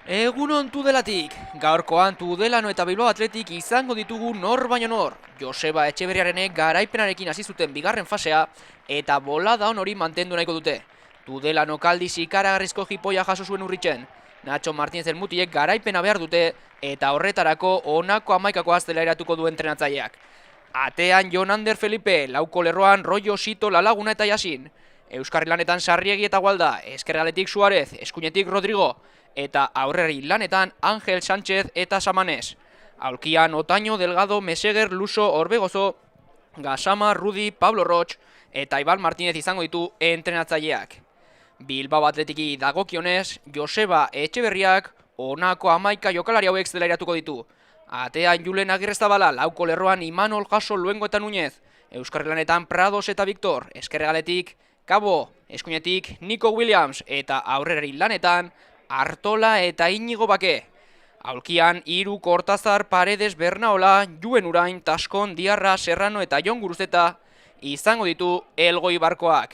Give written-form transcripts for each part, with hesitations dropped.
Egunon Tudelatik, gaurkoan Tudelano eta Bilbao Athletic izango ditugu nor baino nor. Joseba Etxeberriarenek garaipenarekin hasi zuten bigarren fasea eta bolada hori mantendu nahiko dute. Tudelano kaldiz ikaragarrizko jipoia jaso zuen urritzen. Nacho Martínez Mutiek garaipena behar dute eta horretarako honako 11 aztelairatuko du entrenatzaileak. Atean Jon Ander Felipe, lauko lerroan Royo Sito Lalaguna eta Yasin. Euskarri lanetan Sarriegi eta Gualda, eskerraletik Suarez, eskuinetik Rodrigo, eta aurreri lanetan Ángel Sánchez eta Samanes. Aulkian Otaño, Delgado, Meseguer, Luso, Orbegozo, Gasama, Rudi, Pablo Roch eta Iban Martínez izango ditu entrenatzaileak. Bilbao Athletiki dagokionez, Joseba Etxeberriak honako 11 jokalari hauek zelairatuko ditu. Atean Julen Agirrezabala, lauko lerroan Imanol Jaso, Luengo eta Núñez, Euskarri lanetan Prados eta Victor, eskerregaletik Cabo, eskuinetik Nico Williams eta aurreri lanetan Artola eta Iñigo Bake. Aulkian Iru, Kortazar, Paredes, Bernaola, Juen Urain, Taskon, Diarra, Serrano eta Jon Guruzeta izango ditu Elgoi Barkoak.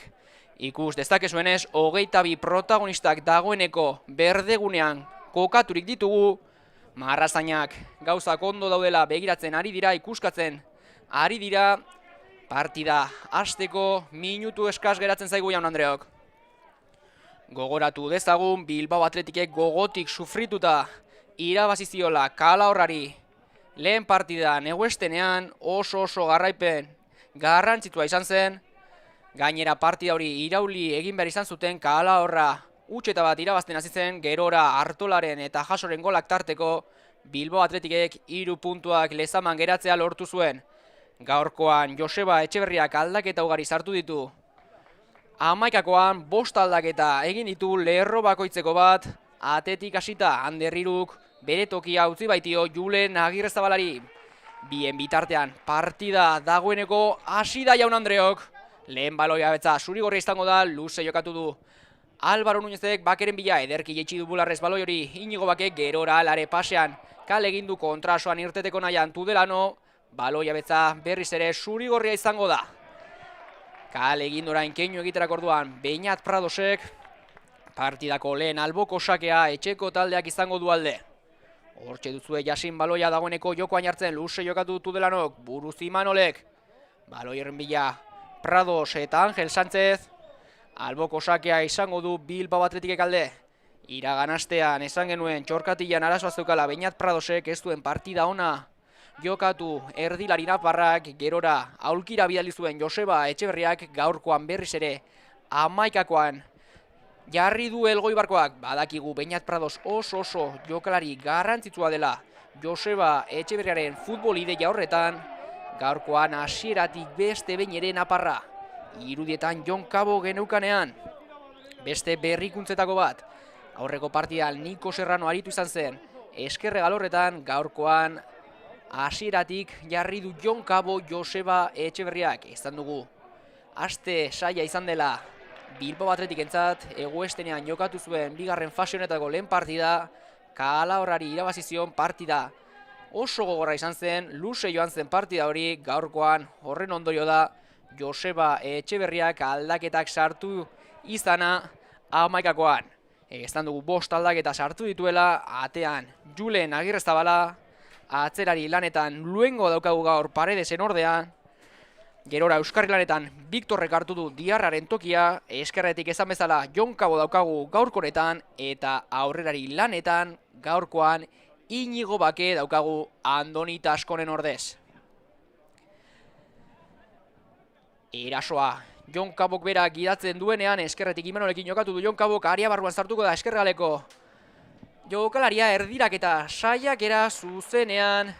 Ikus dezakezuenez, 22 protagonistak dagoeneko berdegunean kokaturik ditugu. Marrazainak gauzak ondo daudela begiratzen ari dira, ikuskatzen ari dira. Partida hasteko minutu eskas geratzen zaigu jaun Andreok. Gogoratu dezagun Bilbao Athleticek gogotik sufrituta irabaziziola Calahorrari lehen partida neguestenean oso garraipen garrantzitsua izan zen. Gainera partida hori irauli egin behar izan zuten Calahorra utxeta bat irabazten hasi zen, gerora Artolaren eta Jasoren golak tarteko Bilbao Athleticek 3 puntuak lezaman geratzea lortu zuen. Gaurkoan Joseba Etxeberriak aldaketa ugari sartu ditu. 11koan 5 aldaketa egin ditu, lerro bakoitzeko bat, atetik hasita Anderriruk bere tokia utzi baitio Julen Agirrezabalari. Bien bitartean partida dagoeneko hasi da jaun Andreok. Lehen baloia betza zurigorria izango da, luze jokatu du Álvaro Núñezek Bakeren bila, ederki jetxi du bularrez baloi hori, Iñigo Bake gerora alare pasean, kale egin du kontrasoan irteteko nahian Tudelano, baloia betza berriz ere zurigorria izango da. Kale egin orain keinu egiterak orduan Beñat Pradosek, partidako lehen alboko sakea etxeko taldeak izango du alde. Hortxe duzue Yasin baloia dagoeneko jokoan jartzen, luze jokatu Tudelanok, buruz Imanolek, baloiaren bila Prados eta Ángel Sánchez, alboko sakea izango du Bilbao Athleticek alde. Iragan astean esan genuen txorkatilan arazoa zeukala Beñat Pradosek, ez duen partida ona jokatu erdilari naparrak, gerora aulkira bidali zuen Joseba Etxeberriak, gaurkoan berriz ere 11koan jarri du Elgoi Barkoak. Badakigu Beñat Prados oso jokalari garrantzitsua dela Joseba Etxeberriaren futbol ideia horretan. Gaurkoan hasieratik beste behin ere naparra. Irudietan Jon Cabo geneukanean beste berrikuntzetako bat. Aurreko partidan Nico Serrano aritu izan zen eskerre galorretan, gaurkoan hasieratik jarri du Jon Cabo Joseba Etxeberriak. Izan dugu aste saia izan dela Bilbao Athletic-entzat, eguestenean jokatu zuen bigarren fase honetako lehen partida, Calahorrari irabazizion partida oso gogorra izan zen, luze joan zen partida hori. Gaurkoan horren ondorio da Joseba Etxeberriak aldaketak sartu izana 11koan. Eztan dugu 5 aldaketa sartu dituela, atean Julen Agirrezabala, atzerari lanetan Luengo daukagu gaur Paredesen ordean, gerora Euskarri lanetan Victorrek hartu du Diarraren tokia, eskerretik esan bezala Jon Cabo daukagu gaurkonetan, eta aurrerari lanetan gaurkoan Iñigo Bake daukagu Andoni Taskonen ordez. Erasoa Jon Cabok berak gidatzen duenean, eskerretik Imanolekin jokatu du Jon Cabok, aria barruan sartuko da eskergaleko jokalaria, erdirak eta saiakera zuzenean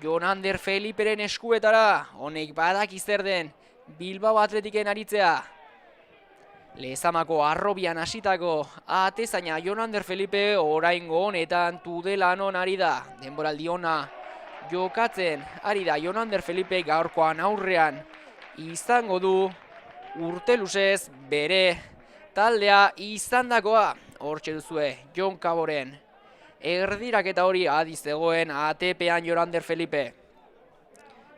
Jon Ander Feliperen eskuetara. Honek badaki zer den Bilbao Athleticen aritzea. Lezamako arrobian hasitako atezaina Jon Ander Felipe oraingo honetan Tudelanon ari da. Denboraldi ona jokatzen ari da Jon Ander Felipe, gaurkoan aurrean izango du urte luzez bere taldea izandakoa. Hortxe duzue Jon Caboren erdiraketa hori adi zegoen ATP-an Jon Ander Felipe.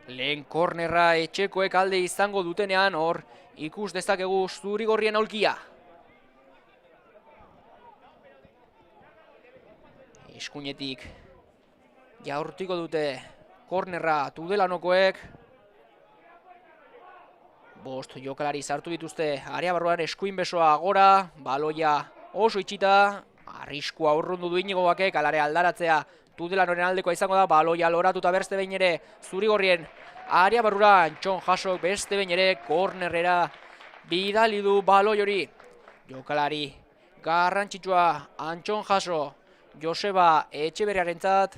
Lehen kornerra etxekoek alde izango dutenean, hor ikus dezakegu zurigorrien aulkia. Eskuinetik jaurtiko dute kornerra Tudelanokoek. 5 jokalari sartu dituzte area barruan, eskuin besoa gora, baloia oso itxita, arriskua urrundu du Inigo Bakek, alare aldaratzea Tudelanoren aldekoa izango da, baloia loratuta beste behin ere zurigorrien area barrura, Antxon Jasok beste behin ere kornerrera bidali du baloi hori. Jokalari garrantzitsua Antxon Jaso, Joseba Etxeberriarentzat,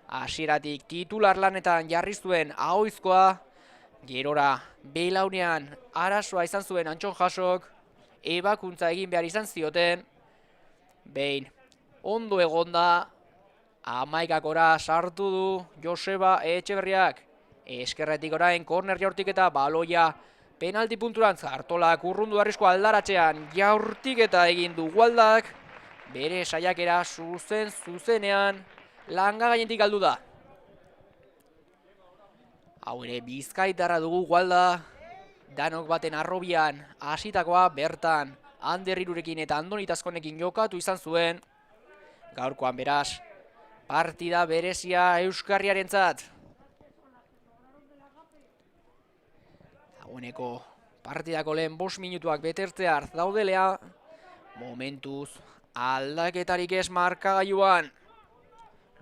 hasieratik titular lanetan jarri zuen ahoizkoa, gerora belaunean arazoa izan zuen Antxon Jasok, ebakuntza egin behar izan zioten, behin ondo egonda, 11 sartu du Joseba Etxeberriak, eskerretik orain korner jaurtik eta baloia penalti punturantz, Artolak urrundu arriskoa aldaratzean jaurtik eta egin du Gualdak, bere saiakera zuzenean langa gainetik galdu da. Hau ere bizkaitarra dugu Gualda, danok baten arrobian hasitakoa bertan Ander Irurekin eta Andoni Tazkonekin jokatu izan zuen. Gaurkoan beraz, partida berezia Euskarriarentzat. Dagoeneko partidako lehen 5 minutuak betertzear daudelea, momentuz aldaketarik ez markagailuan.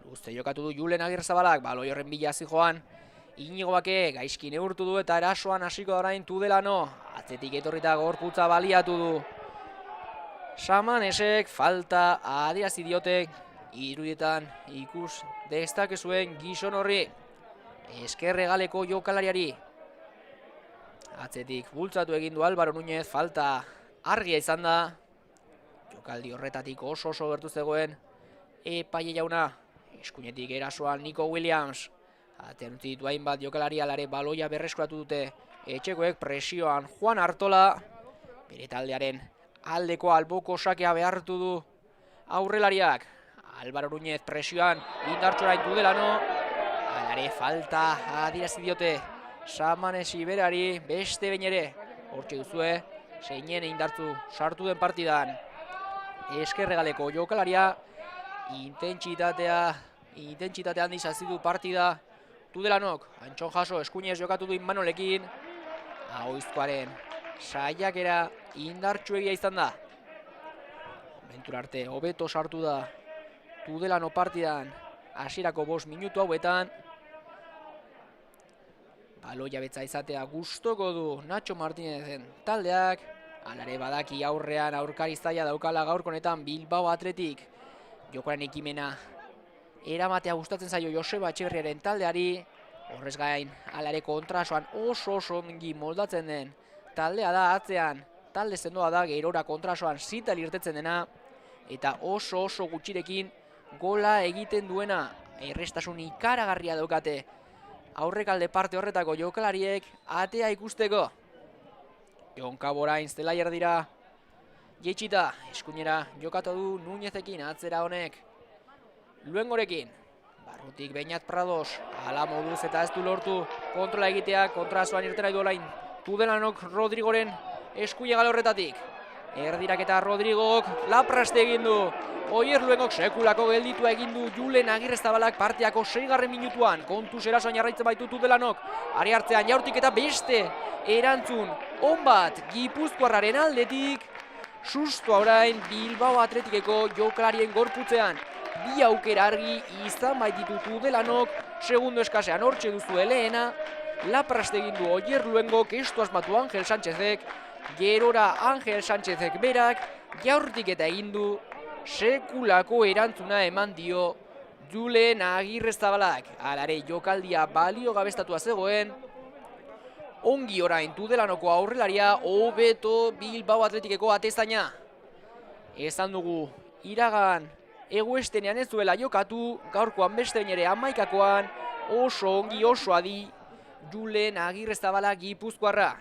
Luze jokatu du Julen Agirrezabalak, baloi horren bila zijoan Inigo Bake gaizki neurtu du eta erasoan hasiko da orain Tudelano. Atzetik etorrita gorputza baliatu du Samanesek, falta adierazi diotek, irudietan ikus destakezuen gizon horri, eskerregaleko jokalariari. Atzetik bultzatu egin du Álvaro Núñez, falta argia izan da. Jokaldi horretatik oso gertu zegoen epaile jauna. Eskuinetik erasoan Nico Williams. Atean utzi ditu hainbat jokalari, alare baloia berreskuratu dute etxekoek, presioan Juan Artola. Bere taldearen aldeko alboko sakea behartu du aurrelariak. Álvaro Núñez presioan indartsora Tudelano. Alare falta adierazi diote Samanesi berari, beste behin ere. Hortxe duzue, zeinen indartzu sartu den partidan eskerregaleko jokalaria, intentsitate handiz hasi du partida Tudelanok. Antxon Jaso eskuinez jokatu du Imanolekin, ahoizkoaren saiakera indartsuegia izan da. Momentura arte hobeto sartu da Tudelano partidan hasierako 5 minutu hauetan. Baloia betza izatea gustoko du Nacho Martinezen taldeak, alare badaki aurrean aurkari zaila daukala gaurko honetan Bilbao Athletic. Jokoaren ekimena eramatea gustatzen zaio Joseba Etxeberriaren taldeari, horrez gain alare kontrasoan oso ongi moldatzen den taldea da, atzean talde sendoa da, gerora kontrasoan zital irtetzen dena, eta oso gutxirekin gola egiten duena. Errestasun ikaragarria daukate aurrekalde parte horretako jokalariek atea ikusteko. Jon Caborain Zelaier dira jeitxita, eskuinera jokatu du Núñezekin, atzera honek Luengorekin. Barrutik Beñat Prados, ala moduz eta ez du lortu kontrola egitea, kontrasoan irtena du olain Tudelanok Rodrigoren eskuinegal horretatik. Erdirak eta Rodrigok lapraste egin du. Oier Luengok sekulako gelditua egin du Julen Agirrezabalak partiako 6. minutuan. Kontuz erasoan jarraitzen baitu Tudelanok. Ari hartzean jaurtik eta beste erantzun onbat Gipuzkoarraren aldetik. Sustua orain Bilbao Athleticeko jokalarien gorputzean. Bi aukera argi izan baititu Tudelanok. Segundo eskasean hortxe duzu lehena. Lapraste egin du Oier Luengok, estu asmatu Angel Sánchezek. Gerora Angel Sánchezek berak jaurtik eta egin du. Sekulako erantzuna eman dio Julen Agirrezabalak. Alare jokaldia balio gabestatua zegoen. Ongi orain Tudelanoko aurrelaria, hobeto Bilbao Athleticeko atezaina. Esan dugu iragan eguestenean ez duela jokatu, gaurkoan beste ere 11koan, oso ongi oso adi Julen Agirrezabalak Gipuzkoarra.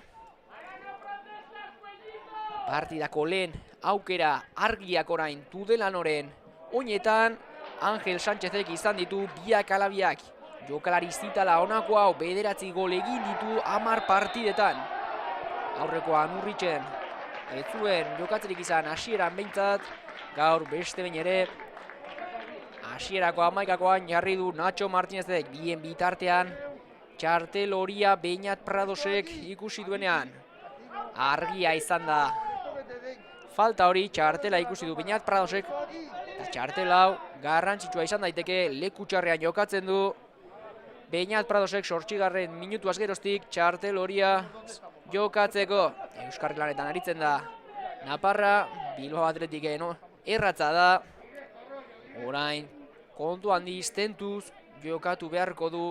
Partidako lehen aukera argiak orain Tudelanoren oinetan, Angel Sánchezek izan ditu biak alabiak. Jokalari zitala honako hau 9 gol egin ditu 10 partidetan. Aurrekoan Urritzen ez zuen jokatzerik izan hasieran behintzat, gaur beste behin ere Hasierako 11koan jarri du Nacho Martinezek, bien bitartean txartel horia Beñat Pradosek ikusi duenean. Argia izan da. Falta hori txartela ikusi du Beñat Pradosek, eta txartel hau garrantzitsua izan daiteke, leku txarrean jokatzen du. Beñat Pradosek 8. minutuaz geroztik txartel horia jokatzeko. Euskarri lanetan aritzen da Naparra, Bilbao Athleticen erratza da. Orain, kontu handiz tentuz jokatu beharko du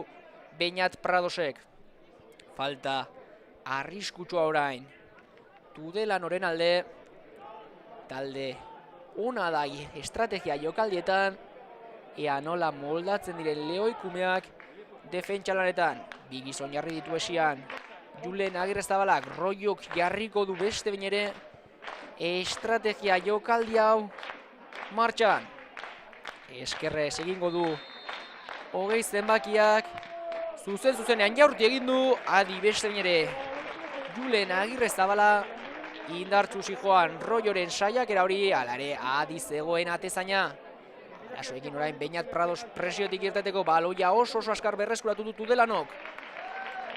Beñat Pradosek. Falta arriskutsua orain Tudelanoren alde. Talde ona da estrategia jokaldietan, ea nola moldatzen diren lehoikumeak defentsalanetan. Bi gizon jarri ditu esian Julen Agirrezabalak, Roiok jarriko du beste behin ere estrategia jokaldi hau martxan. Eskerrez egingo du 20 zenbakiak, zuzenean jaurti egin du, adi beste behin ere Julen Agirrezabala, indartsu zijoan Roioren saiakera hori, alare adi zegoen atezaina. Arazoekin orain Beñat Prados presiotik irteteko, baloia oso askar berreskuratu du Tudelanok.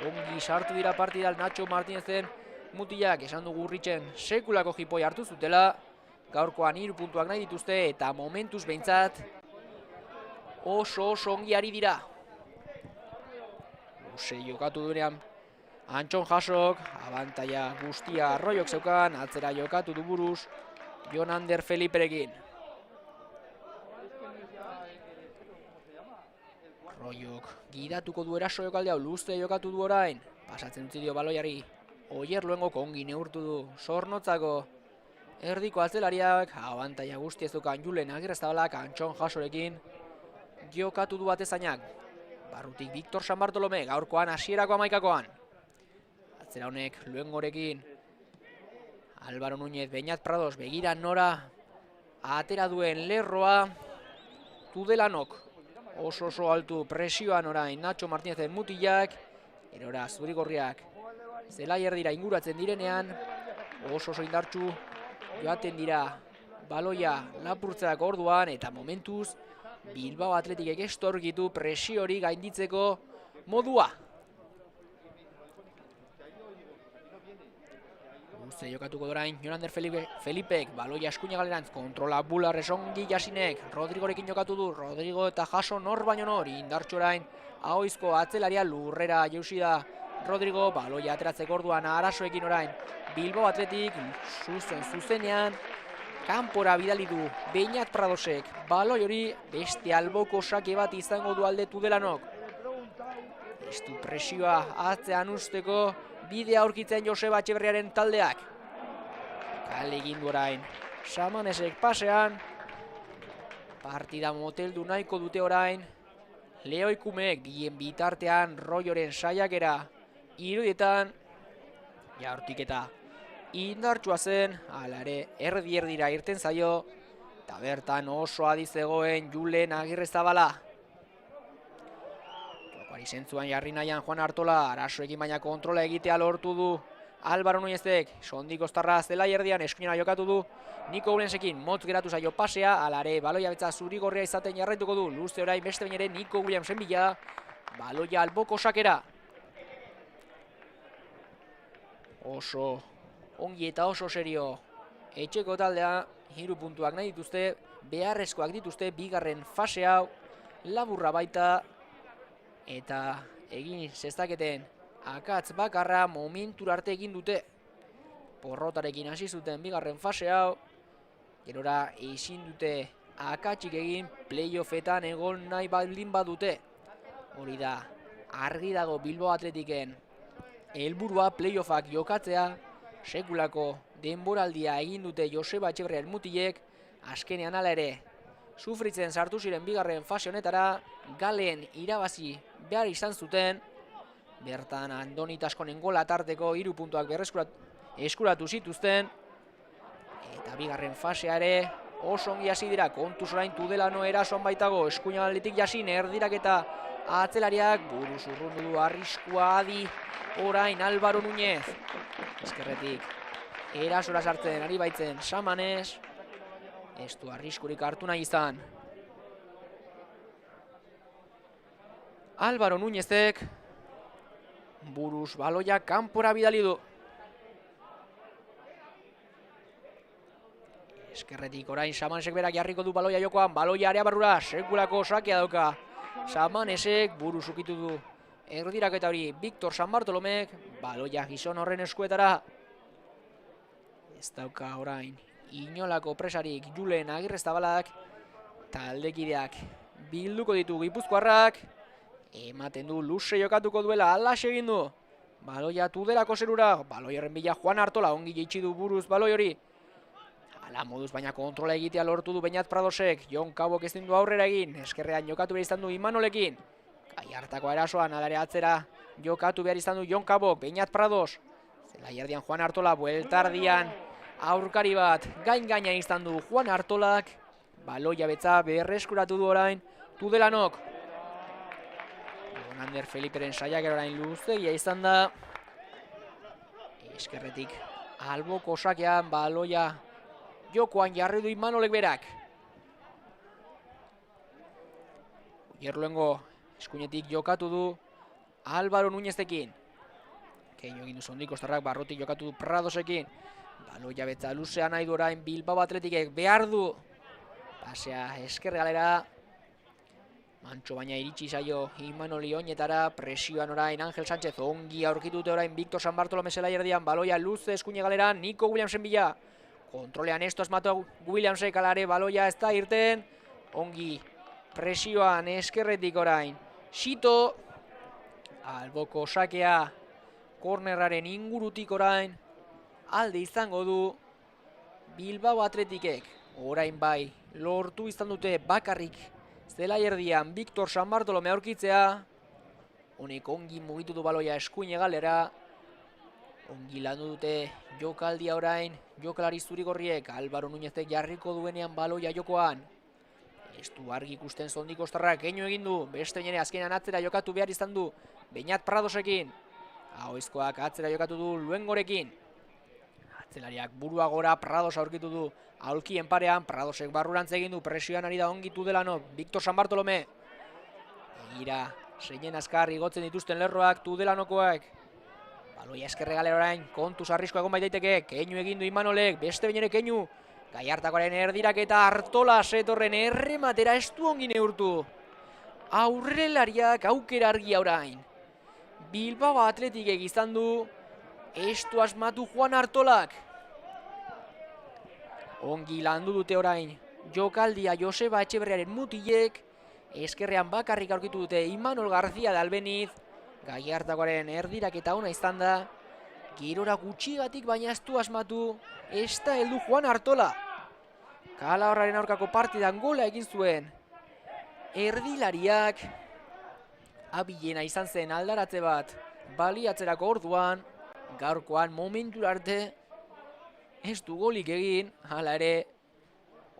Ongi sartu dira partidal Nacho Martinezen mutilak, esan dugu Urritzen sekulako jipoi hartu zutela. Gaurkoan 3 puntuak nahi dituzte eta momentuz behintzat oso ongi ari dira. Luze jokatu duenean Antxon Jasok, abantaia guztia Roiok zeukan, atzera jokatu du buruz Jon Ander Feliperekin. Roiok gidatuko du eraso jokalde hau, luze jokatu du orain, pasatzen utzi dio baloiari. Oier Luengok ongi neurtu du Zornotzako erdiko atzelariak, abantaia guztia zeukan Julen Agirrezabalak Antxon Jasorekin jokatu du atezainak. Barrutik Victor San Bartolome, gaurkoan hasierako 11koan. Atzera honek Luengorekin, Álvaro Núñez, Beñat Prados, begira nora atera duen lerroa. Tudelanok oso altu presioan orain Nacho Martinezen mutilak, erora zurigorriak zelai erdira inguratzen direnean, oso indartsu joaten dira baloia lapurtzeak orduan, eta momentuz Bilbao Athleticek estorkitu presio hori gainditzeko modua. Luze jokatuko dorain Jon Ander Felipek, baloia eskuina galerantz, kontrola Bularrez ongi Jasinek, Rodrigorekin jokatu du, Rodrigo eta Jaso nor baino nor, indartsu orain ahoizko atzelaria lurrera jausi da Rodrigo, baloia ateratzeko orduan arazoekin orain Bilbao Athletic, zuzenean kanpora bidali du Beñat Pradosek, baloi hori beste alboko sake bat izango du alde Tudelanok. Ez du presioa atzean usteko bidea aurkitzen Joseba Etxeberriaren taldeak. Kale egin du orain Samanesek pasean, partida moteldu nahiko dute orain lehoikumeek, bien bitartean Roioren saiakera irudietan jaurtik eta indartsua zen, alare erdira irten zaio, eta bertan oso adi zegoen Julen Agirrezabala. Jokoari zentzuan jarri nahian Juan Artola, arazoekin baina kontrola egitea lortu du Álvaro Núñezek, sondik oztarra zelai erdian eskuinera jokatu du Niko Williamsekin, motz geratu zaio pasea, alare baloia betza zurigorria izaten jarraituko du, luze orain beste bain ere Niko Williamsen bila, baloia alboko sakera. Oso ongi eta oso serio etxeko taldea, 3 puntuak nahi dituzte, beharrezkoak dituzte bigarren fase hau, laburra baita, eta egin zezaketen akatz bakarra momentura arte egin dute. Porrotarekin hasi zuten bigarren fase hau, gerora ezin dute akatsik egin playoffetan egon nahi baldin badute. Hori da, argi dago Bilbao Athleticen helburua playoffak jokatzea, sekulako denboraldia egin dute Joseba Etxeberriaren mutilek, azkenean hala ere sufritzen sartu ziren bigarren fase honetara, Galen irabazi behar izan zuten, bertan Andoni Taskonen gola tarteko 3 puntuak eskuratu zituzten, eta bigarren fasea ere oso ongi hasi dira, kontuz orain Tudelano erasoan baitago, eskuina aldetik Jasin erdirak eta atzelariak, buruz urrundu du arriskua adi orain Álvaro Núñez, ezkerretik erasora sartzen ari baitzen Samanes, ez du arriskurik hartu nahi izan. Álvaro Núñezek buruz baloia kanpora bidali du. Eskerretik orain Samanesek berak jarriko du baloia jokoan, baloia area barrura, sekulako sakea dauka. Samanesek buruz ukitu du. Erdiraketa hori Victor San Bartolomek, baloia gizon horren eskuetara. Ez dauka orain inolako presarik Julen Agirreztabalak, taldekideak bilduko ditu Gipuzkoarrak, ematen du luze jokatuko duela, alaxe egin du. Baloia Tudelako zerura, baloi horren bila Juan Artola, ongi jaitsi du buruz baloi hori. Hala moduz baina kontrola egitea lortu du Beñat Pradosek, Jon Kabok ezin du aurrera egin, eskerrean jokatu behar izan du Imanolekin. Gallartako erasoan, alare atzera jokatu behar izan du Jon Kabok, Beñat Prados. Zelaiardian Juan Artola, bueltardian aurkari bat, gain-gaina izan du Juan Artolak. Baloia betza berreskuratu du orain Tudelanok. Ander Feliperen saiakera orain luzegia izan da. Eskerretik alboko sakean baloia jokoan jarri du Imanolek berak. Oierluengo eskuinetik jokatu du Álvaro Núñezekin. Keino egin du Sondiko Ostarrak, barrotik jokatu du Pradosekin. Baloia betza luzean nahi du orain Bilbao Atletikek behar du. Pasea eskerre galera. Mantxo baina iritsi zaio Imanoli oinetara, presioan orain Angel Sánchez ongi aurkitute orain Victor San Bartolome zelaiardian, baloia luze eskuine galeran, Nico Williamsen bila. Kontrolean esto asmatu Williamsek alare, baloia ez da irten, ongi presioan eskerretik orain. Sito, alboko sakea, kornerraren ingurutik orain, alde izango du Bilbao Atletikek. Orain bai, lortu izan dute bakarrik Zelaiardian Victor San Bartolome aurkitzea. Honek ongi mugitu du baloia eskuine galera. Ongi landu dute jokaldia orain, jokalari zurigorriek, Álvaro Núñezek jarriko duenean baloia jokoan. Ez du argi ikusten Sondiko Ostarrak, keinu egin du, beste nire azkenan atzera jokatu behar izan du Beñat Pradosekin. Ahoizkoak atzera jokatu du Luengorekin. Atzelariak burua gora, Prados aurkitu du aulkien parean, Pradosek barrurantz egin du, presioan ari da ongi Tudelano, Victor San Bartolome. Egira, seinen azkar igotzen dituzten lerroak Tudelanokoak. Baloia eskerre galera orain, kontuz arriskoa egon baitaiteke, keinu egin du Imanolek, beste bainere keinu. Gallartakoaren erdirak eta Artola setorren errematera ez du ongi neurtu. Aurrelariak aukera argia orain. Bilbao Atletikek izan du, ez du asmatu Juan Artolak. Ongi landu dute orain jokaldia Joseba Etxeberriaren mutilek, eskerrean bakarrik aurkitu dute Imanol García de Albeniz. Gallartakoaren erdiraketa ona izan da, girora gutxigatik baina ez du asmatu, ez da heldu Juan Artola. Kalahorraren aurkako partidan gola egin zuen erdilariak, abilena izan zen aldaratze bat baliatzerako orduan, gaurkoan momentura arte ez du golik egin, hala ere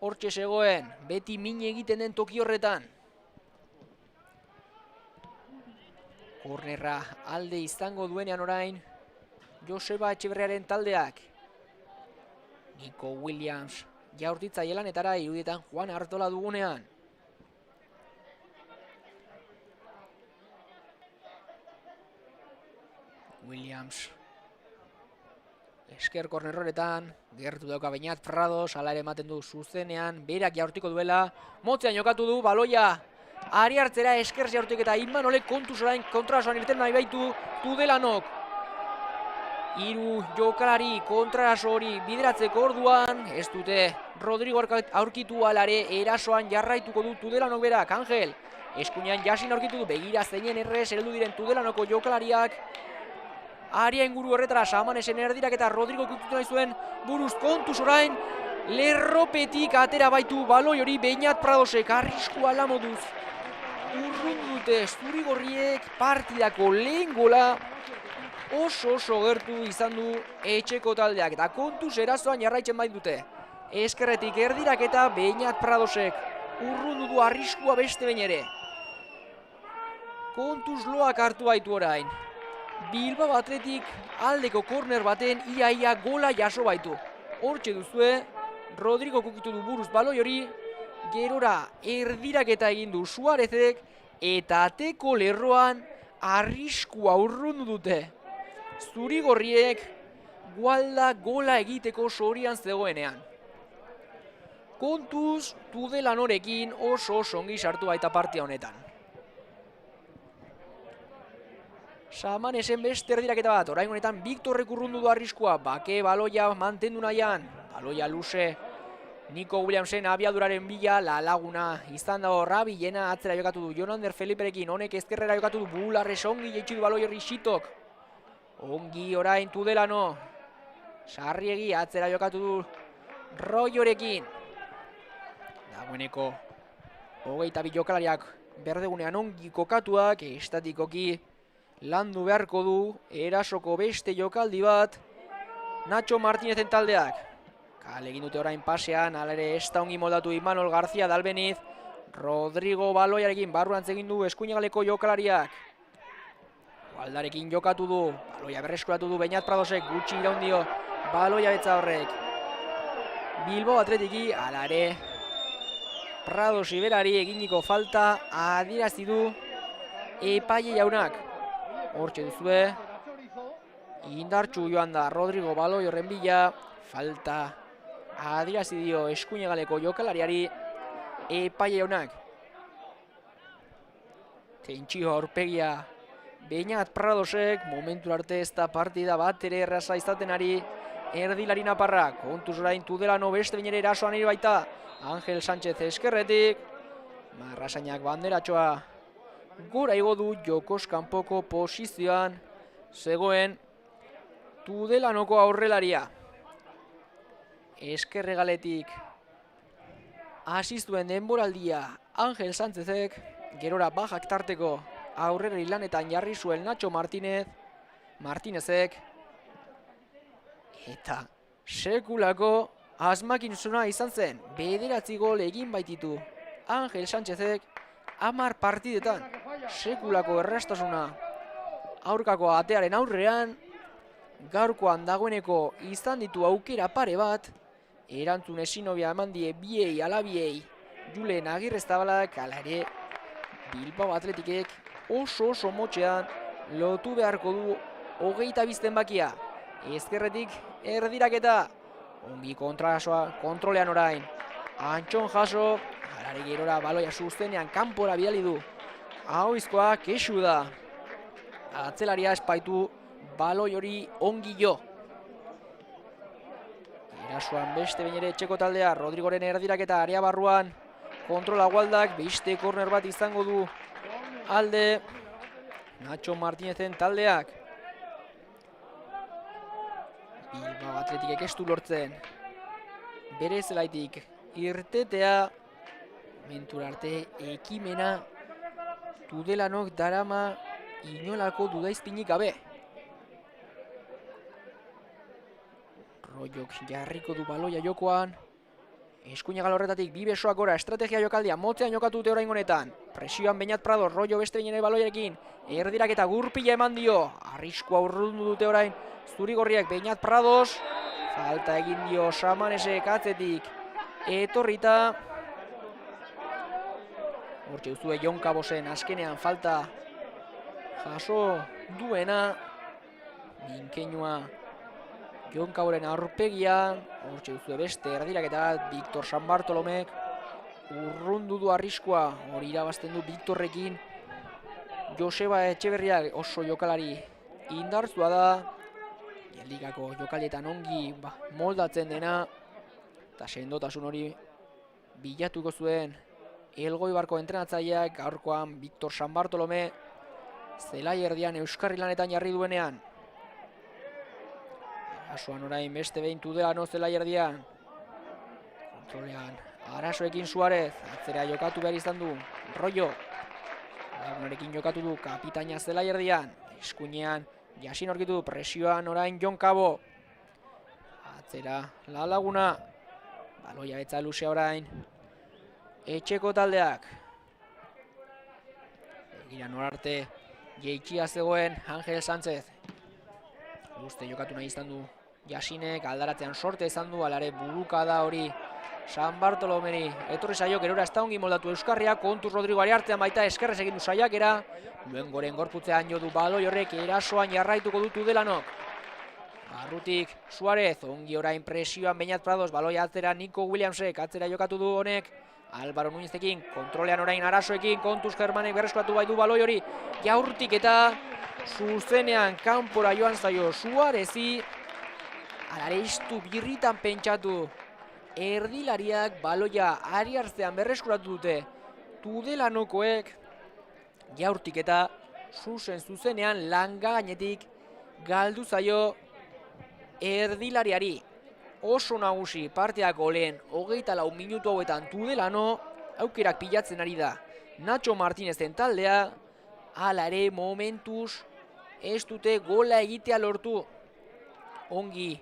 hortxe zegoen, beti min egiten den toki horretan. Kornerra alde izango duenean orain Joseba Etxeberriaren taldeak. Nico Williams jaurtitzaile lanetara, irudietan Juan Artola dugunean. Williams esker kornerroretan, gertu dauka Beñat Prados, ala ere ematen du zuzenean, berak jaurtiko duela, motzean jokatu du, baloia ari hartzera esker jaurtik eta Imanolek kontuz orain kontrasoan irten nahi baitu Tudelanok. Hiru jokalari kontraso hori bideratzeko orduan, ez dute Rodrigo aurkitu alare, erasoan jarraituko du Tudelanok berak, Angel. Eskuinean jasin aurkitu du, begira zeinen errez heldu diren Tudelanoko jokalariak. Aria inguru horretara Samanesen erdirak eta Rodrigo kututu nahi zuen buruz kontuz orain. Lerropetik atera baitu baloi hori Beñat Pradosek, arriskua lamoduz. Urrun dute zurigorriek partidako lehen gola. Oso gertu izan du etxeko taldeak eta kontuz erazoan jarraitzen bait dute. Eskerretik erdirak eta Beñat Pradosek urrundu du arriskua beste behin ere. Kontuz loak hartu baitu orain. Bilbao Atletik aldeko korner baten ia gola jaso baitu. Hortxe duzue, Rodrigo kukitu du buruz baloi hori, gerora erdirak eta egin du Suarezek eta ateko lerroan arriskua urrundu dute. Zuri-gorriek Gualda gola egiteko sorian zegoenean. Kontuz, Tudelanorekin oso ongi sartu baita partia honetan. Samanesen beste erdiraketa bat, orain honetan Victorrek urrundu du arriskua, bake baloia mantendu nahian, baloia luze, Nico Williamsen abiaduraren bila, la laguna izan dago Rabilena, atzera jokatu du Jonander Feliperekin, honek ezkerrera jokatu du Bularres, ongi jeitsi du baloi horri Xitok, ongi orain Tudelano, Sarriegi atzera jokatu du Royorekin, dagoeneko 22 jokalariak berdegunean ongi kokatuak, estatikoki landu beharko du erasoko beste jokaldi bat Nacho Martinezen taldeak. Kale egin dute orain pasean, alere ez da ongi moldatu Imanol García Dalbeniz, Rodrigo baloiarekin barruantz egin du eskuinagaleko jokalariak. Gualdarekin jokatu du, baloia berreskuratu du Beñat Pradosek, gutxi iraundio baloia betza horrek. Bilbao Atletiki, alare Prados Iberari eginiko falta adierazi du epaile jaunak. Hortxe duzue, indartxu joan da Rodrigo baloi horren bila, falta adierazi dio eskuinagaleko jokalariari epaile jaunak. Tentsio aurpegia Beñat Pradosek, momentu arte ez da partida bat ere erraza izaten ari erdilari naparra. Kontuz orain Tudelano beste binere erasoan ere baita Angel Sánchez eskerretik, Marrasainak banderatxoa gora igo du jokoz kanpoko posizioan zegoen Tudelanoko aurrelaria. Eskerregaletik asistuen denboraldia Angel Sánchezek, gerora bajak tarteko aurrera lanetan jarri zuen Nacho Martinezek, eta sekulako asmakinsuna izan zen, 9 gol egin baititu Angel Sánchezek 10 partidetan, sekulako erraztasuna aurkako atearen aurrean, gaurkoan dagoeneko izan ditu aukera pare bat, erantzun ezinobia eman die biei alabiei Julen Agirreztabalak, ala ere Bilbao Atletikek oso motxean lotu beharko du 22 zenbakia. Ezkerretik erdiraketa, ongi kontrolean orain Antxon jaso, alare gerora baloia sustenean kanpora bidali du Ahoizkoa kexu da, atzelaria espaitu baloi hori ongi jo. Erasoan beste behin ere etxeko taldea, Rodrigoren erdiraketa area barruan, kontrola Gualdak, beste korner bat izango du alde Nacho Martinezen taldeak. Bilbao Atletikek ez du lortzen bere zelaitik irtetea, mentura arte ekimena Tudelanok darama inolako dudaizpinik gabe. Royok jarriko du baloia jokoan, eskuinagal horretatik bi besoak gora, estrategia jokaldia motzean jokatu dute orain honetan. Presioan Beñat Prado, Royo beste binene baloiarekin, erdirak eta gurpila eman dio, arriskua urrundu dute orain zuri-gorriak Beñat Prados, falta egin dio Samanesek atzetik etorrita. Hortxe duzue Jon Cabosen azkenean falta jaso duena, minkeinua Jon Caboren aurpegian, hortxe duzue beste erdiraketa, Victor San Bartolomek urrundu du arriskua, hori irabazten du Victorrekin. Joseba Etxeberriak oso jokalari indartsua da, Ligako jokalietan ongi moldatzen dena, eta sendotasun hori bilatuko zuen Elgoibarko entrenatzaileak, gaurkoan Victor San Bartolome zelai erdian euskarri lanetan jarri duenean. Arasoan orain beste behin Tudelano zelai erdian, kontrolean arasoekin Suarez, atzera jokatu behar izan du Royo, lagunarekin jokatu du kapitaina zelai erdian, eskuinean Jasin orkitu, presioan orain Jon Cabo, atzera La Laguna, baloia betza luzea orain etxeko taldeak. Egira norarte jeitxia zegoen Angel Sánchez, uste jokatu nahi izan du Jasinek, aldaratzean sorte izan du, alare burukada hori San Bartolomeri etorri zaio gerora ez da ongi moldatu Euskarria, kontuz Rodrigo Ariartean baita eskerrez egin du saiakera. Luengoren gorputzean jo du baloi horrek, erasoan jarraituko du Tudelanok. Barrutik Suarez, ongi orain presioan Beñat Prados, baloi atzera Nico Williamsek, atzera jokatu du honek. Álvaro Núñezekin, kontrolean orain Arasoekin, kontuz Germanek berreskuratu bai du baloi hori. Jaurtik eta zuzenean kanpora joan zaio Suarezi. Alareistu birritan pentsatu. Erdilariak baloia Ariartean berreskuratu dute Tudelanokoek. Jaurtik eta zuzenean langa gainetik galdu zaio erdilariari. Oso nagusi partiako lehen 24 minutu hauetan Tudelano aukerak pilatzen ari da Nacho Martínezen taldea, hala ere momentuz ez dute gola egitea lortu. Ongi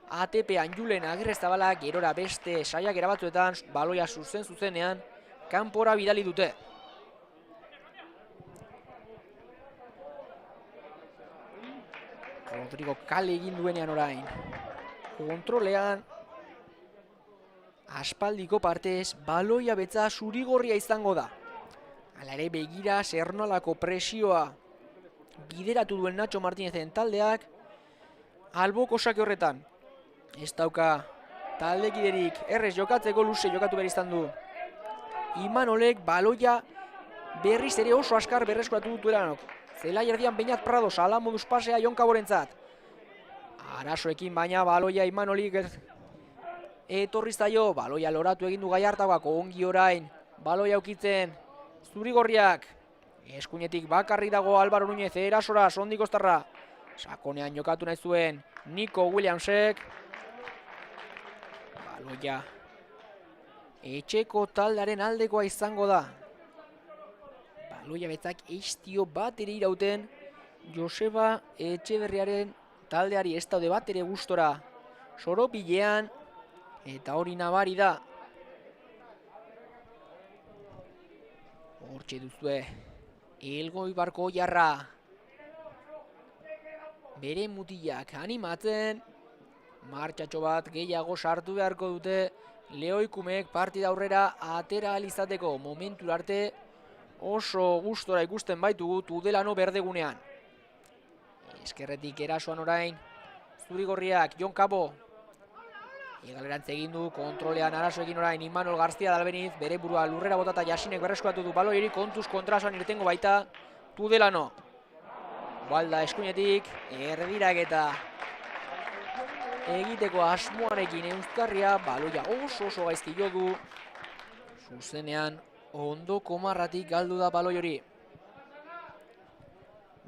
ATP-an Julen Agirrezabala, gerora beste saiakera batzuetan baloia zuzenean kanpora bidali dute. Rodrigo kale egin duenean orain. Kontrolean aspaldiko partez baloia betza zurigorria izango da. Hala ere begira zer nolako presioa bideratu duen Nacho Martínezen taldeak alboko sake horretan. Ez dauka taldekiderik errez jokatzeko, luze jokatu behar izan du. Imanolek baloia berriz ere oso askar berreskuratu dut Tudelanok. Zelai erdian Beñat Prados, ala moduz pasea Jon Caborentzat. Arasoekin baina baloia Imanolik etorri zaio, baloia loratu egin du Gallartagako, ongi orain baloia aukitzen zurigorriak. Eskuinetik bakarrik dago Álvaro Núñez, erasora Sondik Ostarra. Sakonean jokatu nahi zuen Nico Williamsek. Baloia etxeko taldearen aldekoa izango da. Baloia betzak eiztio bat ere irauten Joseba Etxeberriaren taldeari ez daude bat ere gustora soropilean, eta hori nabari da. Hortxe duzue Elgoibarko jarra. Bere mutilak animatzen, martxatxo bat gehiago sartu beharko dute Lehoikumek partida aurrera atera alizateko. Momentu arte oso gustora ikusten baitugu Tudelano berdegunean. Eskerretik erasoan orain zurigorriak, Jon Cabo. Egalerantz egin du, kontrolean Araso egin orain Imanol García Dalbeniz, bere burua lurrera botata Jasinek berreskuratu du baloi hori, kontuz kontrasoan irtengo baita Tudelano. Balda eskuinetik, erdiraketa egiteko asmoarekin Euskarria, baloia oso gaizki jo du. Zuzenean ondo komarratik galdu da baloi hori.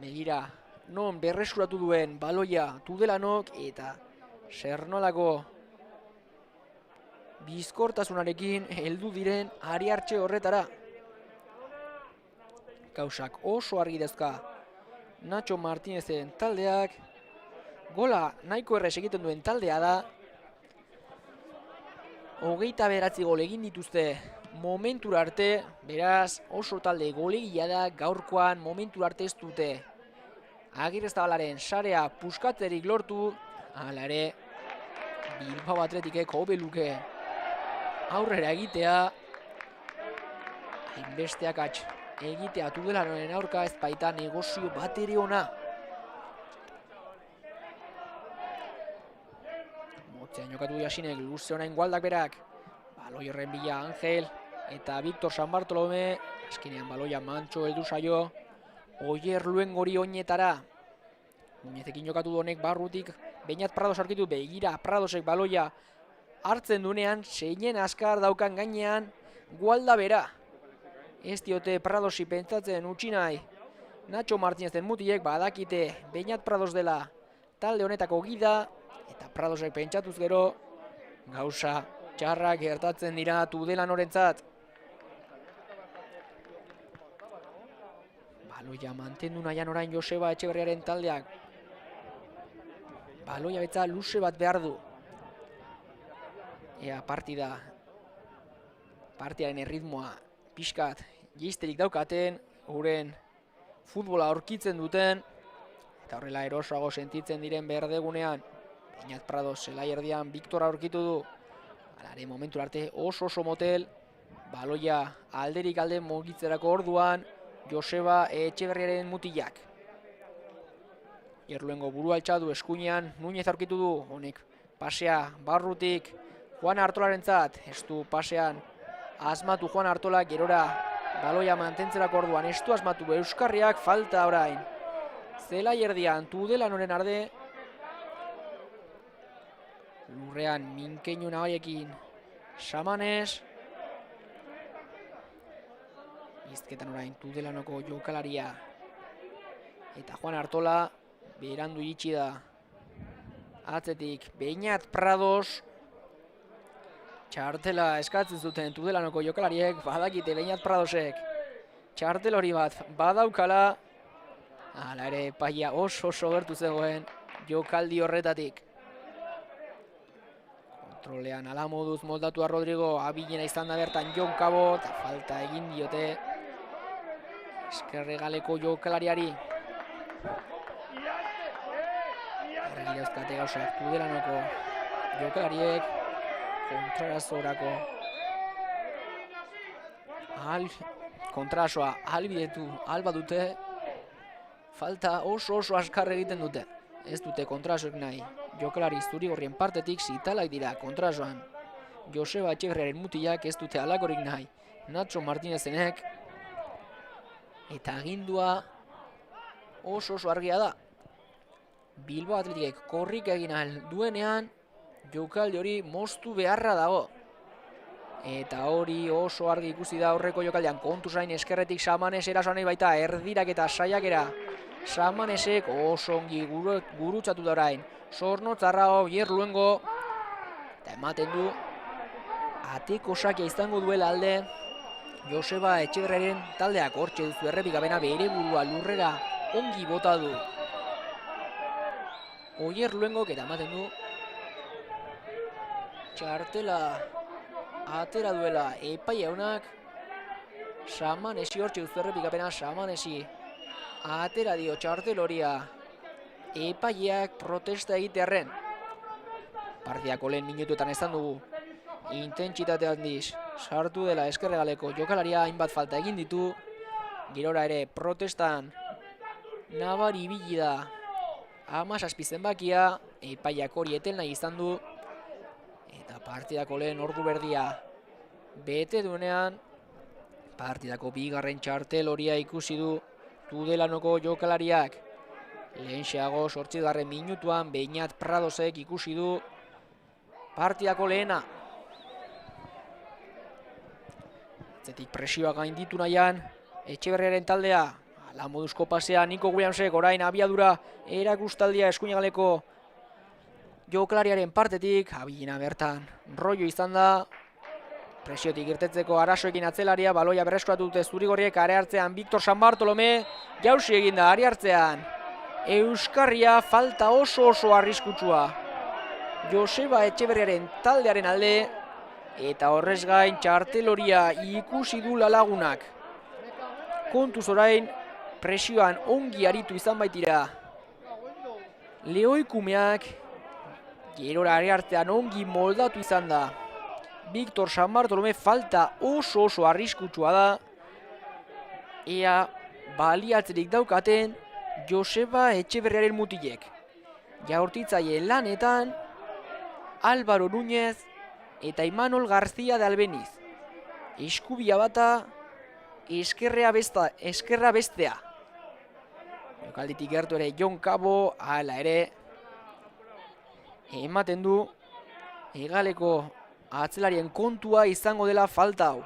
Begira, non berreskuratu duen baloia Tudelanok eta zer nolako bizkortasunarekin heldu diren Ariartxe horretara. Gauzak oso argi dauzka Nacho Martínezen taldeak, gola nahiko errez egiten duen taldea da. 29 gol egin dituzte momentura arte, beraz oso talde golegia da gaurkoan. Momentura arte ez dute Agirrezabalaren sarea puskatzerik lortu, hala ere Bilbao Athleticek hobe luke aurrera egitea, hainbesteak egitea Tudelanoren aurka, ez baita negozio bat ere ona. Motzean jokatu Jasinek, luze orain Gualdak berak, baloi horren bila Angel eta Victor San Bartolome, azkenean baloia Mantxo heldu zaio Oier Luengori oinetara. Muñezekin jokatu du honek barrutik Beñat Prados aurkitu, begira Pradosek baloia hartzen dunean, zeinen askar daukan gainean Gualda bera. Ez diote Pradosi pentsatzen utzi nahi. Nacho Martínezen mutilek badakite Beñat Prados dela talde honetako gida, eta Pradosek pentsatuz gero gauza txarrak gertatzen dira Tudelanorentzat. Baloia mantendu nahian orain Joseba Etxeberriaren taldeak. Baloia betza luze bat behar du. Ea partiaren erritmoa pixkat jeisterik daukaten, uren futbola aurkitzen duten, eta horrela erosoago sentitzen diren berdegunean. Beñat Prados zelai erdian Victor aurkitu du. Alare momentu arte oso motel, baloia alderik alde mugitzerako orduan, Joseba Etxeberriaren mutilak. Ierluengo buru altxadu eskuinean, Nuñez aurkitu du, honek pasea barrutik, Juan Artolarentzat, ez du pasean asmatu Juan Artola, gerora baloia mantentzerako orduan, ez du asmatu Euskarriak, falta orain. Zelai erdian, Tudelanoren arde, lurrean minkeinu nabaiekin Samanes, izketan orain Tudelanoko jokalaria eta Juan Artola berandu iritsi da atzetik Beñat Prados. Txartela eskatzen zuten Tudelanoko jokalariek, badakite Beñat Pradosek txartel hori bat badaukala. Hala ere paia oso gertu zegoen jokaldi horretatik. Kontrolean ala moduz moldatua Rodrigo, abilena izan da bertan Jon Cabo, eta falta egin diote eskerregaleko jokalariari. Erregila euskate gauzak Tudelanoko jokalariek kontrarazorako kontrasoa albidetu alba dute, falta oso askar egiten dute. Ez dute kontrasoek nahi. Jokalari zuri-gorrien partetik zitalak dira kontrasoan. Joseba Etxeberriaren mutilak ez dute alakorik nahi. Nacho Martinezenek. Eta agindua oso argia da. Bilbao Atletikek korrik egin ahal duenean, jokaldi hori moztu beharra dago. Eta hori oso argi ikusi da aurreko jokaldean. Kontu zain eskerretik Samanes erasoan nahi baita erdirak eta saiakera. Samanesek oso ongi gurutzatu da orain. Zornotzarra Ierluengo. Eta ematen du ateko sakia izango duela alde Joseba Etxeberriaren taldeak. Hortxe duzu errepikapena, bere burua lurrera ongi bota du Ierluengok, eta ematen du txartela atera duela epaiaunak. Samanesi hortxe duzu errepikapena, Samanesi atera dio txartel horia epaileak protesta egitearren. Partidako lehen minutuetan ezan dugu intentsitate handiz sartu dela eskerregaleko jokalaria, hainbat falta egin ditu. Gerora ere protestan nabari ibili da 17 zenbakia, epaileak hori eten nahi izan du. Eta partidako lehen ordu berdia bete duenean, partidako bigarren txartel horia ikusi du Tudelanoko jokalariak. Lehenxeago 8. minutuan Beñat Pradosek ikusi du partidako lehena. Zetik presioa gainditu nahian Etxeberriaren taldea. Ala moduzko pasea Nico Williamsek orain abiadura erakustaldia eskuinagaleko jokalariaren partetik. Abilena bertan rollo izan da. Presiotik irtetzeko arasoekin atzelaria, baloia berreskuratu dute zurigorriek, are hartzean Victor San Bartolome jausi eginda are hartzean. Euskarria falta oso arriskutsua Joseba Etxeberriaren taldearen alde, eta horrez gain txartel horia ikusi du Lagunak. Kontuz orain presioan ongi aritu izan baitira Lehoikumeak, gerora are hartzean ongi moldatu izan da Victor San Bartolome. Falta oso arriskutsua da, ea baliatzerik daukaten Joseba Etxeberriaren mutilek. Jaurtitzaile lanetan Álvaro Núñez eta Imanol García de Albeniz. Eskubia bata, eskerra bestea. Jokalditik gertu ere Jon Cabo, hala ere ematen du hegaleko atzelarien kontua izango dela falta hau.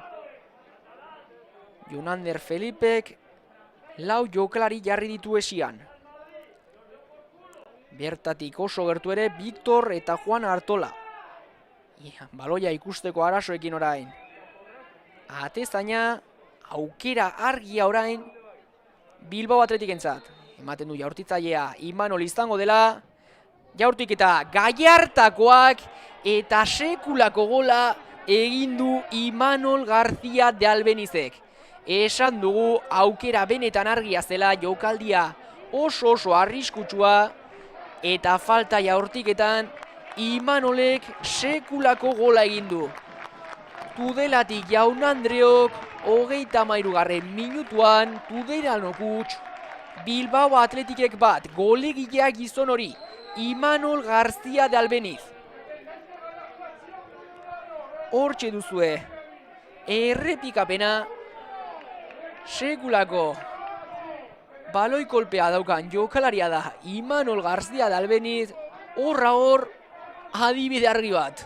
Jonander Felipek 4 jokalari jarri ditu esian. Bertatik oso gertu ere Victor eta Juan Artola. Baloia ikusteko arasoekin orain. Atezaina aukera argia orain Bilbao Atletikentzat. Ematen du jaurtitzailea Imanol izango dela. Jaurtik eta Gallartakoak eta sekulako gola egin du Imanol García de Albenizek. Esan dugu aukera benetan argia zela, jokaldia oso arriskutsua, eta falta jaurtiketan Imanolek sekulako gola egin du. Tudelatik Jaun Andreok 33. minutuan Tudelanok huts, Bilbao Athleticek bat, golegilea gizon hori, Imanol García de Albeniz. Hortxe duzue, errepikapena, sekulako baloi kolpea daukan jokalaria da Imanol García de Albeniz, horra hor adibide argi bat.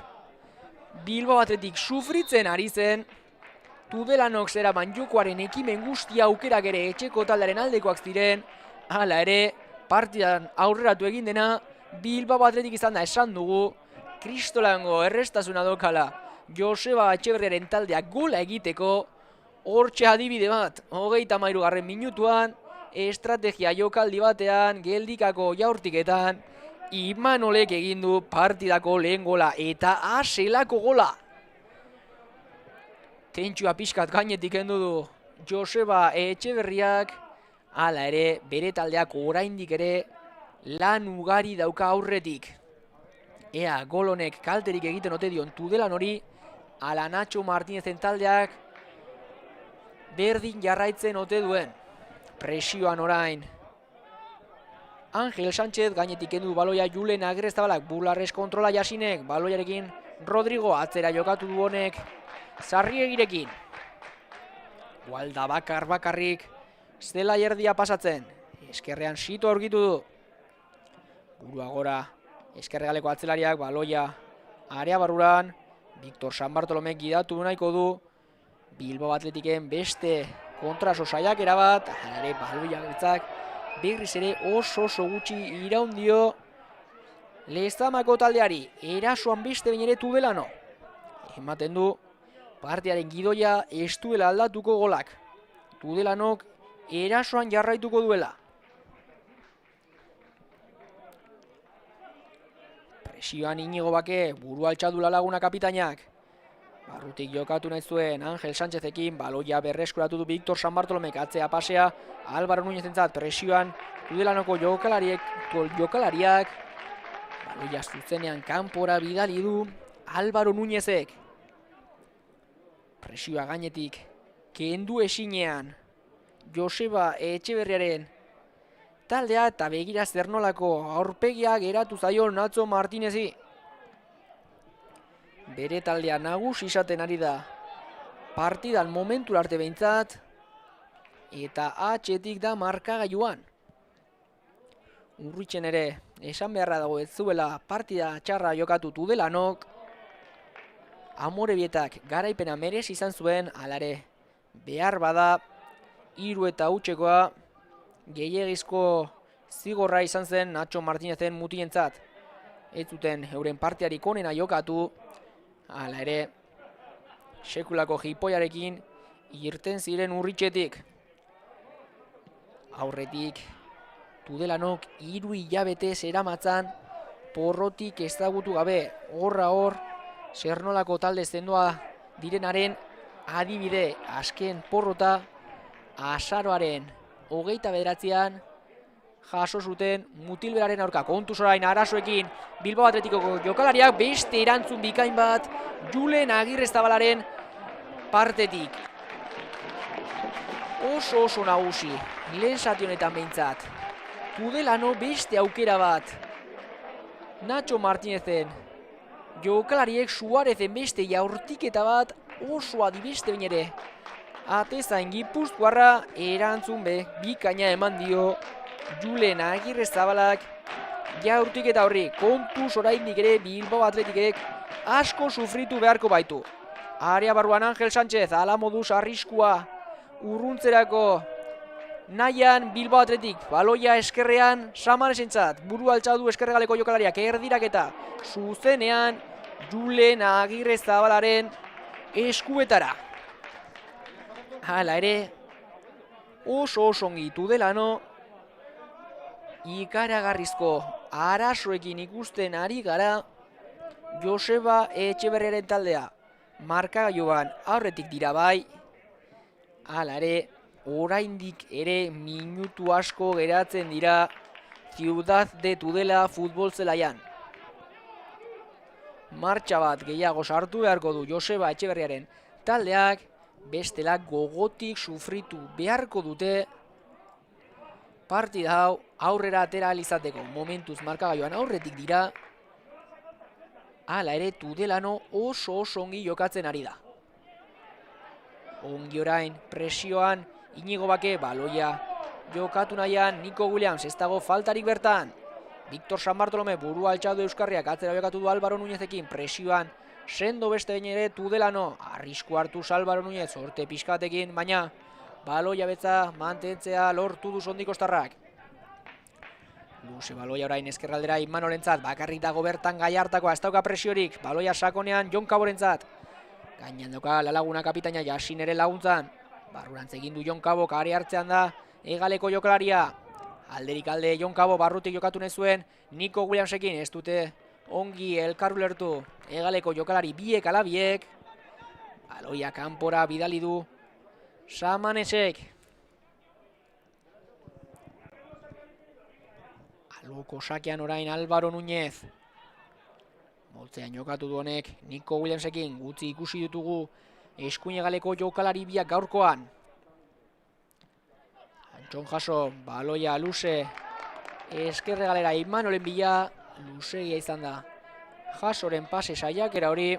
Bilbao Athletic sufritzen ari zen, Tudelanok zeraman jokoaren ekimen guztia aukerak ere etxeko taldearen aldekoak ziren, hala ere, partidan aurreratu egin dena, Bilbao Athletic izan da esan dugu, kristolango errestasuna dokala Joseba Etxeberriaren taldeak gola egiteko, hortxe adibide bat, 33. minutuan, estrategia jokaldi batean, geldikako jaurtiketan, Imanolek egin du partidako lehen gola eta aselako gola. Tentsua pixkat gainetik kendu du Joseba Etxeberriak, hala ere bere taldeak oraindik ere lan ugari dauka aurretik. Ea gol honek kalterik egiten ote dion Tudelan hori, ala Nacho Martinezen taldeak berdin jarraitzen ote duen. Presioan orain Angel Sánchez, gainetik kendu baloia Julen Agirrezabalak, bularrez kontrola Jasinek, baloiarekin Rodrigo, atzera jokatu du honek Sarriegirekin. Gualda bakarrik zela erdia pasatzen, eskerrean Sito aurkitu du. Burua gora, eskerregaleko atzelariak, baloia area barruran, Victor San Bartolomek gidatu nahiko du, Bilbao Athleticen beste kontraso saiakera bat, ere baloia gertzak, berriz ere oso gutxi iraundio Lezamako taldeari, erasoan beste bain ere Tudelano. Ematen du, partiaren gidoia ez duela aldatuko golak. Tudelanok erasoan jarraituko duela. Presioan Inigo Bake, buru altxadula Laguna kapitainak. Barrutik jokatu nahi zuen Angel Sánchezekin, baloia berreskuratu du Victor San Bartolomek, atzea pasea, Álvaro Núñezentzat presioan Tudelanoko jokalariak, baloia zuzenean kanpora bidali du Álvaro Núñezek. Presioa gainetik, kendu esinean Joseba Etxeberriaren taldea eta begira zer nolako aurpegia geratu zaio Nacho Martinezi. Bere taldea nagusi izaten ari da partidan momentu arte behintzat, eta atxetik da markagailuan. Urritzen ere, esan beharra dago ez zuela partida txarra jokatu Tudelanok, Amorebietak garaipena merez izan zuen, alare behar bada 3-0 gehiegizko zigorra izan zen Nacho Martinezen mutientzat. Ez zuten euren partiarik onena jokatu, hala ere sekulako jipoiarekin irten ziren Urritxetik. Aurretik Tudelanok 3 hilabete zeramatzan porrotik ezagutu gabe, horra hor zer nolako talde zendoa direnaren adibide. Azken porrota azaroaren 29an jaso zuten mutilberaren aurka. Kontuz orain arazoekin Bilbao Athleticoko jokalariak, beste erantzun bikain bat Julen Agirrezabalaren partetik. Oso nagusi, lehen zati honetan behintzat. Tudelano beste aukera bat. Nacho Martinezen jokalariek Suarezen beste jaurtiketa bat, oso adibeste bain ere. Atezain Gipuzkoarra erantzun bikaina eman dio Julen Agirrezabalak jaurtiketa horri. Kontuz oraindik ere Bilbao Athleticek asko sufritu beharko baitu. Area barruan Angel Sánchez, ala moduz arriskua urruntzerako nahian Bilbao Athletic, baloia eskerrean Samaresentzat, buru altxadu eskerregaleko jokalariak erdiraketa zuzenean Julen Agirrezabalaren eskuetara. Hala ere, oso ongi Tudelano, ikaragarrizko arazoekin ikusten ari gara. Joseba Etxeberriaren taldea markagailuan aurretik dira bai, hala ere, oraindik ere minutu asko geratzen dira Ciudad de Tudela futbol zelaian. martxa bat gehiago sartu beharko du Joseba Etxeberriaren taldeak, bestela gogotik sufritu beharko dute partida hau aurrera atera ahal izateko. Momentuz markagailuan aurretik dira, hala ere Tudelano oso ongi jokatzen ari da. Ongi orain presioan Inigo Bake, baloia jokatu nahian Nico Williams, ez dago faltarik bertan. Victor San Bartolome burua altxadu Euskarriak, atzera jokatu du Álvaro Núñezekin, presioan sendo beste behin ere Tudelano, arrisku hartu Álvaro Núñez, sorte pixkatekin, baina baloia betza mantentzea lortu du Sondikostarrak. Luze baloia orain ezkerraldera Imanolentzat, bakarrik dago bertan Gallartakoa, ez dauka presiorik, baloia sakonean Jon Caborentzat. Gainean dauka La Laguna kapitaina Jasin ere laguntzan, barrurantz egin du Jon Cabo, kare hartzean da Egaleko jokalaria. Alderik alde Jon Cabo barrutik jokatu nahi zuen Nico Williamsekin, ez dute ongi elkar ulertu Egaleko jokalari biek ala biek. Baloia kanpora bidali du Samanesek. Alboko sakean orain Álvaro Núñez. Moltzean jokatu du honek Nico Williamsekin, gutxi ikusi ditugu eskuin Egaleko jokalari biak gaurkoan. Antxon jaso, baloia luze, eskerre galera Imanolen bila, luzegia izan da jasoren pase saiakera hori.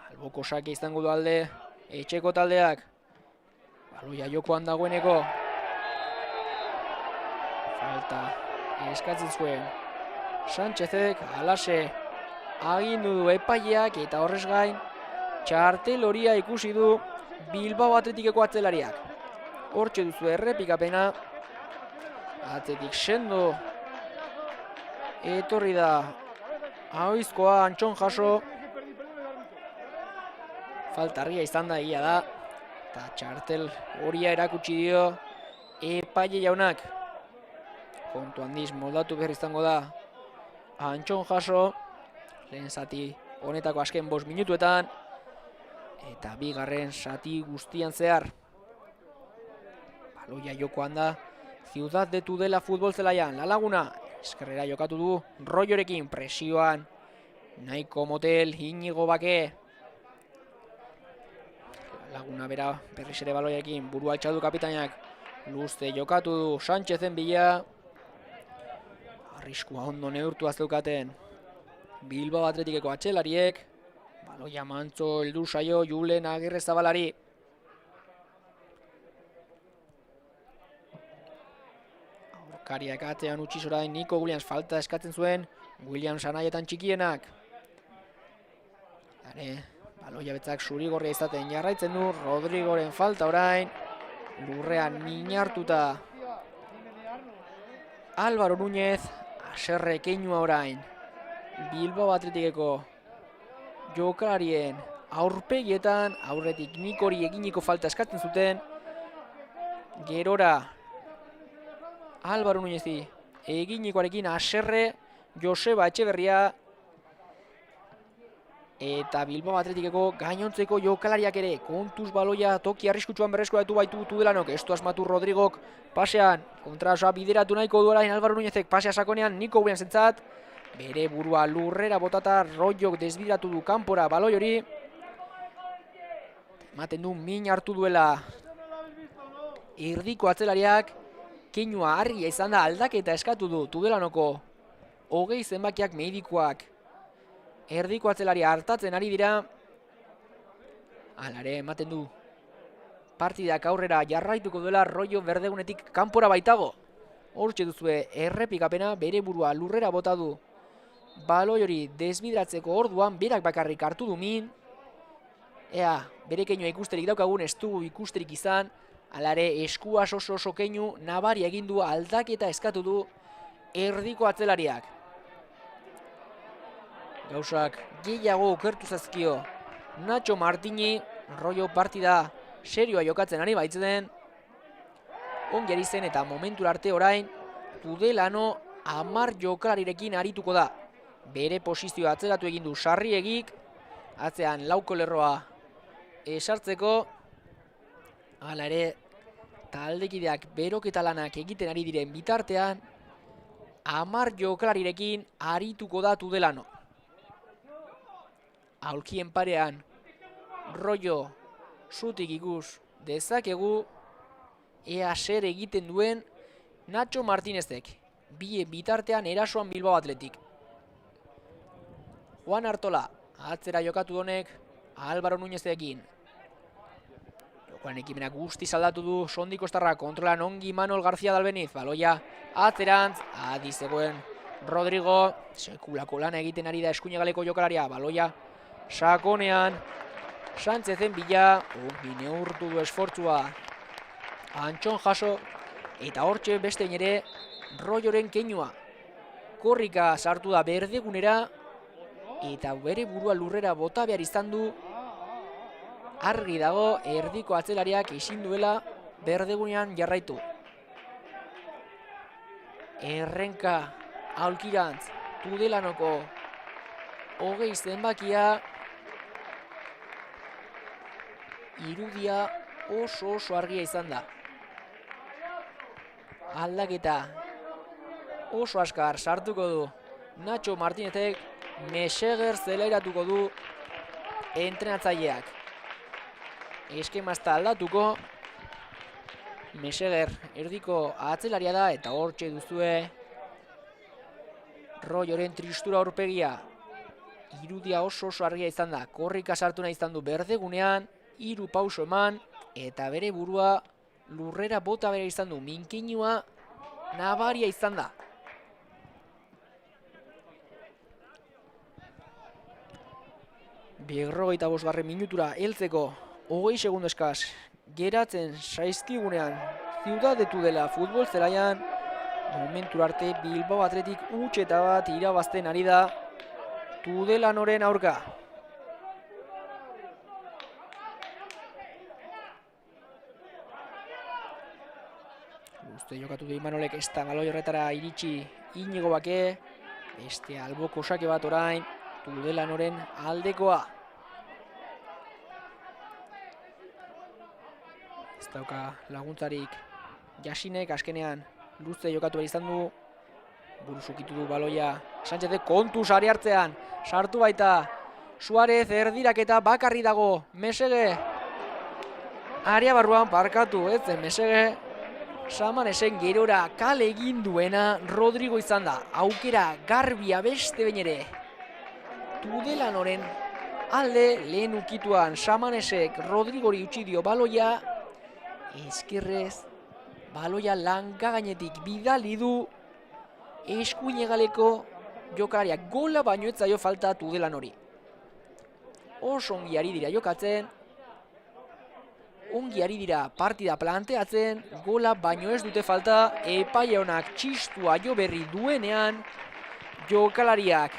Alboko sake izango du alde etxeko taldeak. Baloia jokoan dagoeneko. Falta eskatzen zuen Sánchezek, alase agindu du epaileak, eta horrez gain txartel horia ikusi du Bilbao Atletikeko atzelariak. Hortxe duzu errepikapena, atzetik sendo etorri da ahoizkoa Antxon jaso. Faltarria izan da, egia da, eta txartel horia erakutsi dio epaile jaunak. Kontu handiz moldatu behar izango da Antxon jaso, lehen zati honetako azken 5 minutuetan, eta bigarren zati guztian zehar. Baloia jokoan da Ciudad de Tudela futbol zelaian, La Laguna, eskerrera jokatu du Royorekin, presioan nahiko motel Inigo Bake. La Laguna bera berriz ere baloiarekin, burua altxadu kapitainak, luze jokatu du Sánchezen bila. Arriskua ondo neurtua zeukaten Bilbao Atletikeko atxelariek. Baloia mantzo heldu zaio Julen Agirrezabalari. Aurkariak atzean utzi zorain Nico Williams, falta eskatzen zuen Williams anaietan txikienak. Baloia betzak zurigorria izaten jarraitzen du, Rodrigoren falta orain, lurrean minartuta Álvaro Núñez, aserre keinua orain Bilbao Atletikeko jokalarien aurpegietan, aurretik Nikori eginiko falta eskatzen zuten, gerora Álvaro Núñezi eginikoarekin aserre Joseba Etxeberria, eta Bilbao Atletikeko gainontzeko jokalariak ere kontuz baloia toki arriskutsuan berreskuratu baitu Tudelanok, ez du asmatu Rodrigok pasean, kontrasoa bideratu nahiko duelain Álvaro Núñezek, pasea sakonean Nico Williamsentzat, bere burua lurrera botata Royok desbideratu du kanpora baloi hori. Ematen du min hartu duela erdiko atzelariak, keinua harria izan da, aldaketa eskatu du Tudelanoko 20 zenbakiak medikoak. Erdiko atzelaria hartatzen ari dira. Alare ematen du partidak aurrera jarraituko duela Royo berdegunetik kanpora baitago. Hortxe duzue errepikapena, bere burua lurrera bota du baloi hori desbideratzeko orduan, berak bakarrik hartu du min. Ea, bere keinua ikusterik daukagun, ez du ikusterik izan. Alare eskua oso keinu nabari egin du, aldaketa eskatu du erdiko atzelariak. Gauzak gehiago okertu zazkio Nacho Martini, Royo partida serioa jokatzen ari baitzen. Ongi ari zen eta momentura arte orain Tudelano 10 jokalarirekin arituko da. Bere posizioa atzeratu egin du Sarriegik, atzean lauko lerroa esartzeko. Hala ere, taldekideak beroketa lanak egiten ari diren bitartean 10 jokalarirekin arituko da Tudelano. aulkien parean Rollo zutik ikus dezakegu ea zer egiten duen Nacho Martinezek. Bitartean erasoan Bilbao Athletic. Juan Artola, atzera jokatu honek Álvaro Núñezekin. Jokoan ekimena guzti aldatu du Sondi Kostarra, kontrolan ongi Manuel García Dalbeniz, baloia atzerantz, adi zegoen Rodrigo, sekulako lana egiten ari da eskuinegaleko jokalaria, baloia sakonean, Sánchezen bila, ongi neurtu du esfortzua, Antxon jaso, eta hortxe beste ere Rolloren keinua. Korrika sartu da berdegunera, eta bere burua lurrera bota behar izan du. Argi dago erdiko atzelariak ezin duela berdegunean jarraitu. Errenka aulkirantz Tudelanoko 20 zenbakia. Irudia oso argia izan da. Aldaketa oso askar sartuko du Nacho Martinezek, Meseguer zelairatuko du entrenatzaileak. Eskemazta aldatuko, Meseguer erdiko atzelaria da eta hortxe duzue Rolloren tristura aurpegia. Irudia oso argia izan da, korrika sartu nahi izan du berdegunean, 3 pauso eman eta bere burua lurrera bota bere izan du, minkinua nabaria izan da. Berrogeita 5 minutura heltzeko 20 segundo eskaz geratzen saizkigunean Ciudad de Tudela futbol zelaian, momentu arte Bilbao Athletic utxeta bat irabazten ari da Tudelanoren aurka. Uste jokatu du Imanolek, ez da baloi horretara iritsi Inigo Bake, beste alboko sake bat orain Tudelanoren aldekoa. Ez dauka laguntzarik Jasinek, askenean luze jokatu behar izan du, buruzukitu du baloia Sánchezek kontu sari hartzean, sartu baita Suarez erdiraketa bakarri dago, Mesege aria barruan parkatu, ez zen Mesege, Samanesen gerora kale egin duena Rodrigo izan da. Aukera garbia beste behin ere Tudelanoren alde, lehen ukituan Samanesek Rodrigori utzi dio baloia, eskerrez baloia lanka gainetik bidali du eskuinegaleko jokalariak. Gola baino ez zaio falta Tudelanori. Oso ongi ari dira jokatzen, ongi ari dira partida planteatzen, gola baino ez dute falta. Epaile honak txistua jo berri duenean, jokalariak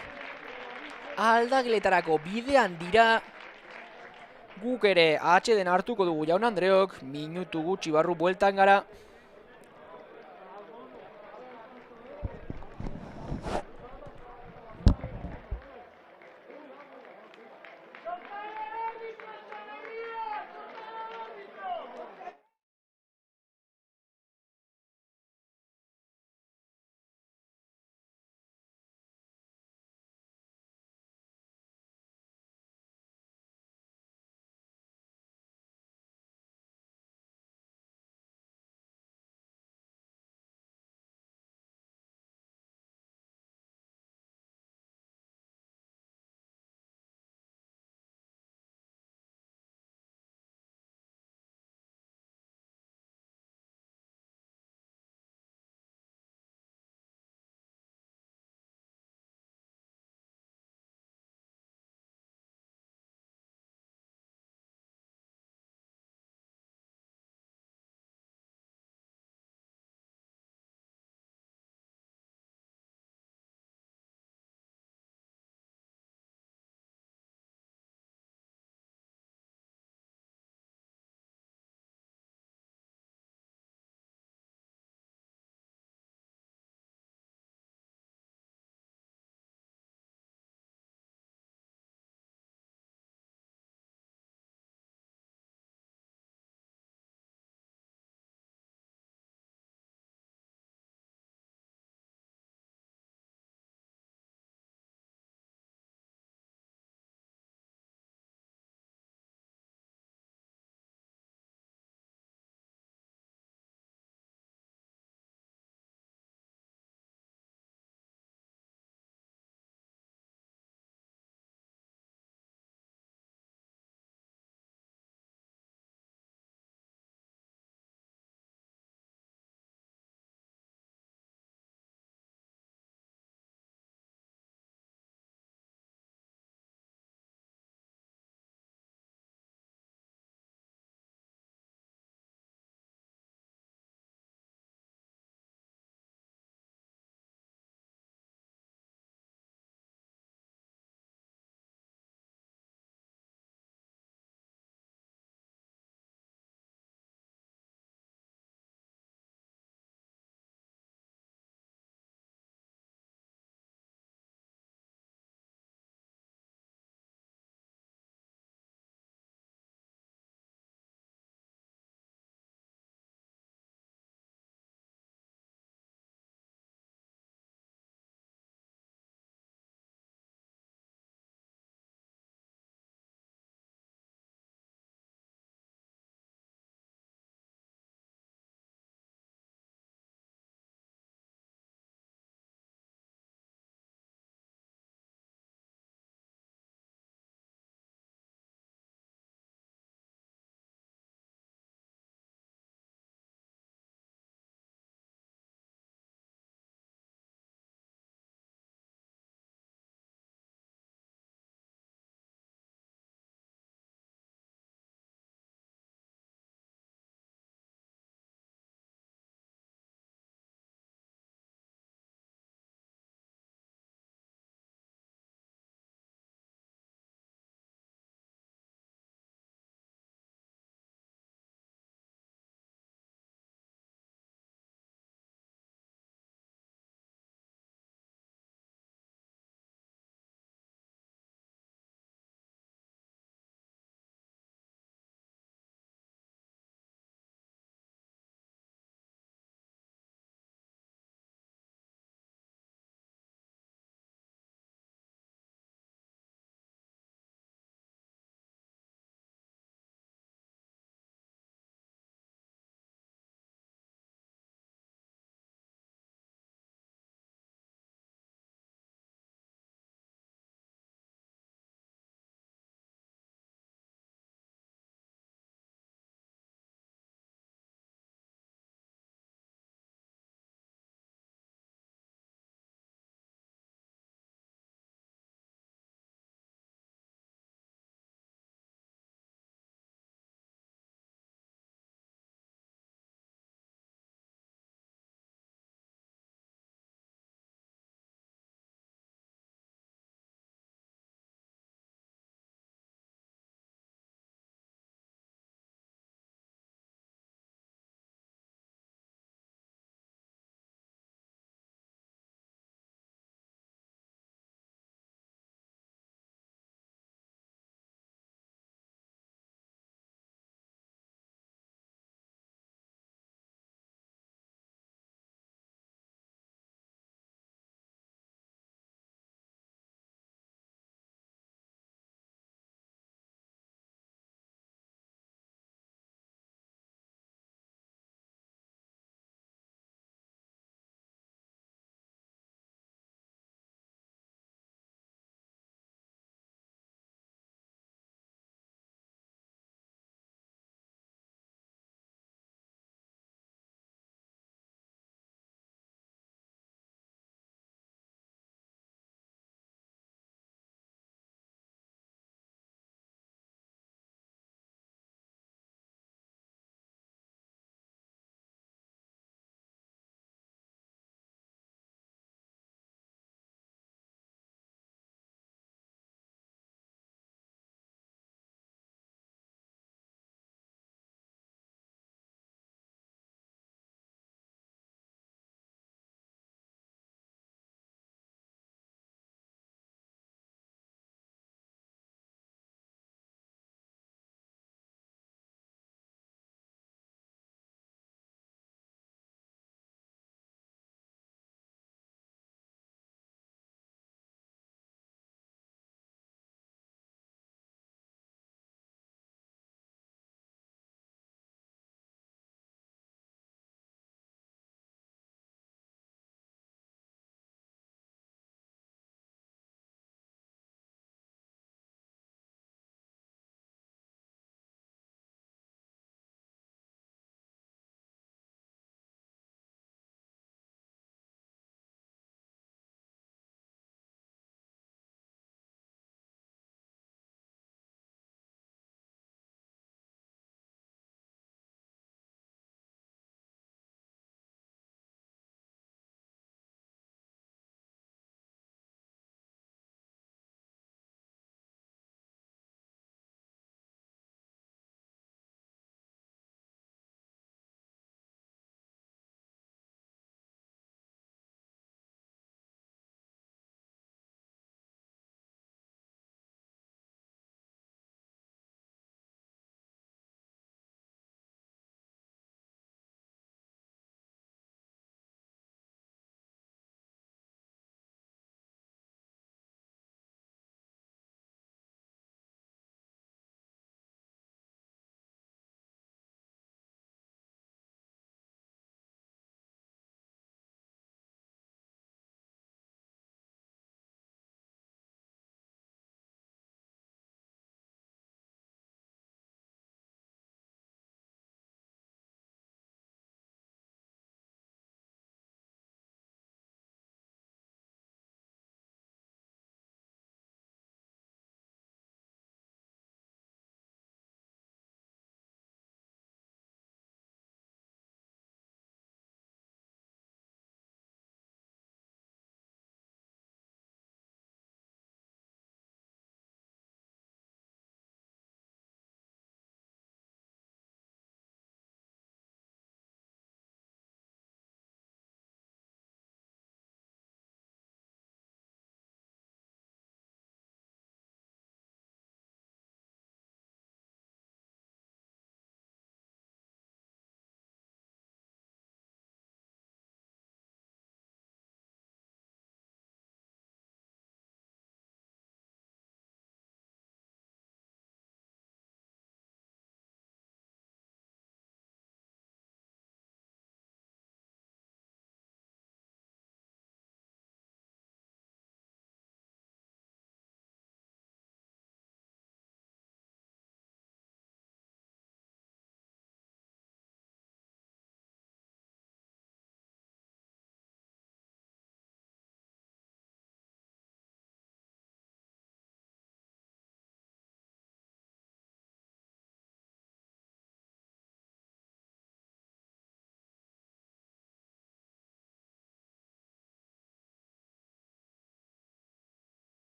aldakletarako bidean dira. Guk ere atxeden hartuko dugu Jaun Andreok, minutu gutxi barru bueltan gara.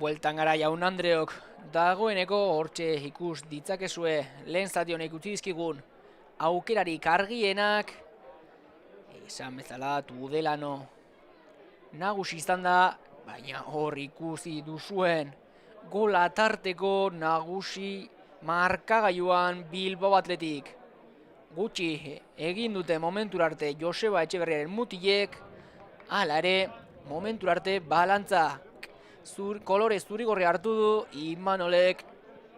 Bueltan gara Jaun Andreok, dagoeneko hortxe ikus ditzakezue lehen zati honek utzi dizkigun aukerarik argienak. Esan bezala Tudelano nagusi izan da, baina hor ikusi duzuen gola tarteko nagusi markagailuan Bilbao Athletic. Gutxi egin dute momentura arte Joseba Etxeberriaren mutilek, hala ere momentura arte balantza kolore zurigorri hartu du Imanolek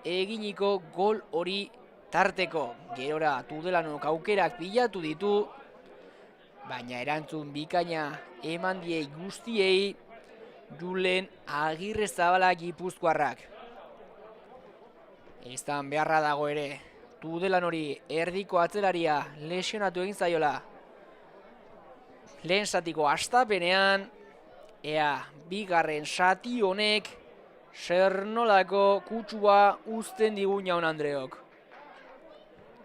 eginiko gol hori tarteko. Gerora Tudelanok aukerak bilatu ditu, baina erantzun bikaina eman die guztiei Julen Agirrezabala Gipuzkoarrak. Eztan beharra dago ere, Tudelanori erdiko atzelaria lesionatu egin zaiola. Lehen zatiko hastapenean, ea bigarren sati honek zer nolako kutsua uzten digun Jaun Andreok.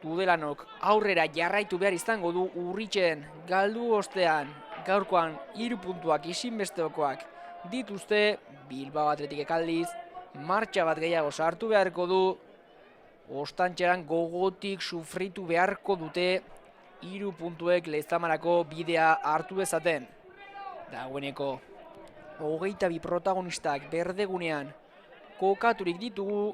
Tudelanok aurrera jarraitu behar izango du Urritzen galdu ostean, gaurkoan 3 puntuak ezinbestekoak dituzte. Bilbao Athleticek aldiz martxa bat gehiago sartu beharko du, ostantxeran gogotik sufritu beharko dute 3 puntuek Lezamarako bidea hartu bezaten. Dagoeneko 22 protagonistak berdegunean kokaturik ditugu,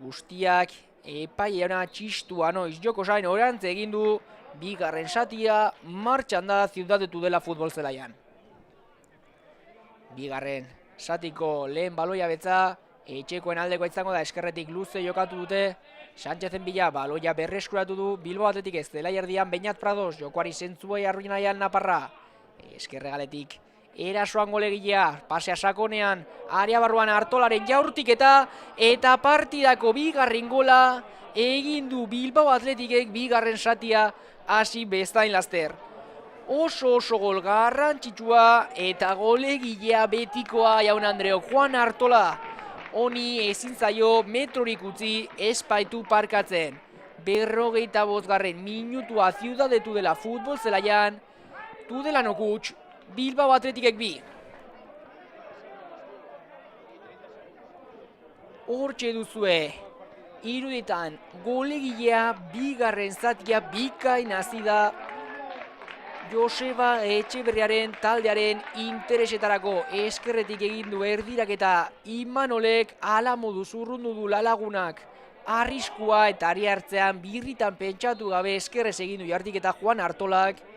guztiak epaileana txistuan noiz joko zain orantze egin du. Bigarren satia martxan da Ciudad de Tudela futbol zelaian. Bigarren satiko lehen baloia betza, etxekoen aldeko izango da, eskerretik luze jokatu dute. Sánchezen bila baloia berreskuratu du Bilbao Athletic ez zelai erdian Beñat Prados, jokoari zentzuei arruinaian Naparra. Eskerregaletik erasoan golegilea, pasea sakonean, area barruan Artolaren jaurtik eta partidako bigarren gola egin du Bilbao Athleticek bigarren satia hasi bezain laster. Oso gol garrantzitsua eta golegilea betikoa Jaun Andreok. Juan Artola, honi ezin zaio metrorik utzi, ez baitu parkatzen. 45. minutua Ciudad de Tudela futbol zelaian, Tudelanok huts, Bilbao Athleticek 2. Hortxe duzue, iruditan golegilea bigarren zatia bikain hasi da Joseba Etxeberriaren taldearen interesetarako. Eskerretik egin du erdiraketa Imanolek, ala modu zurrundu du Lalagunak arriskua eta ari hartzean birritan pentsatu gabe eskerrez egin du jaurtiketa Juan Artolak.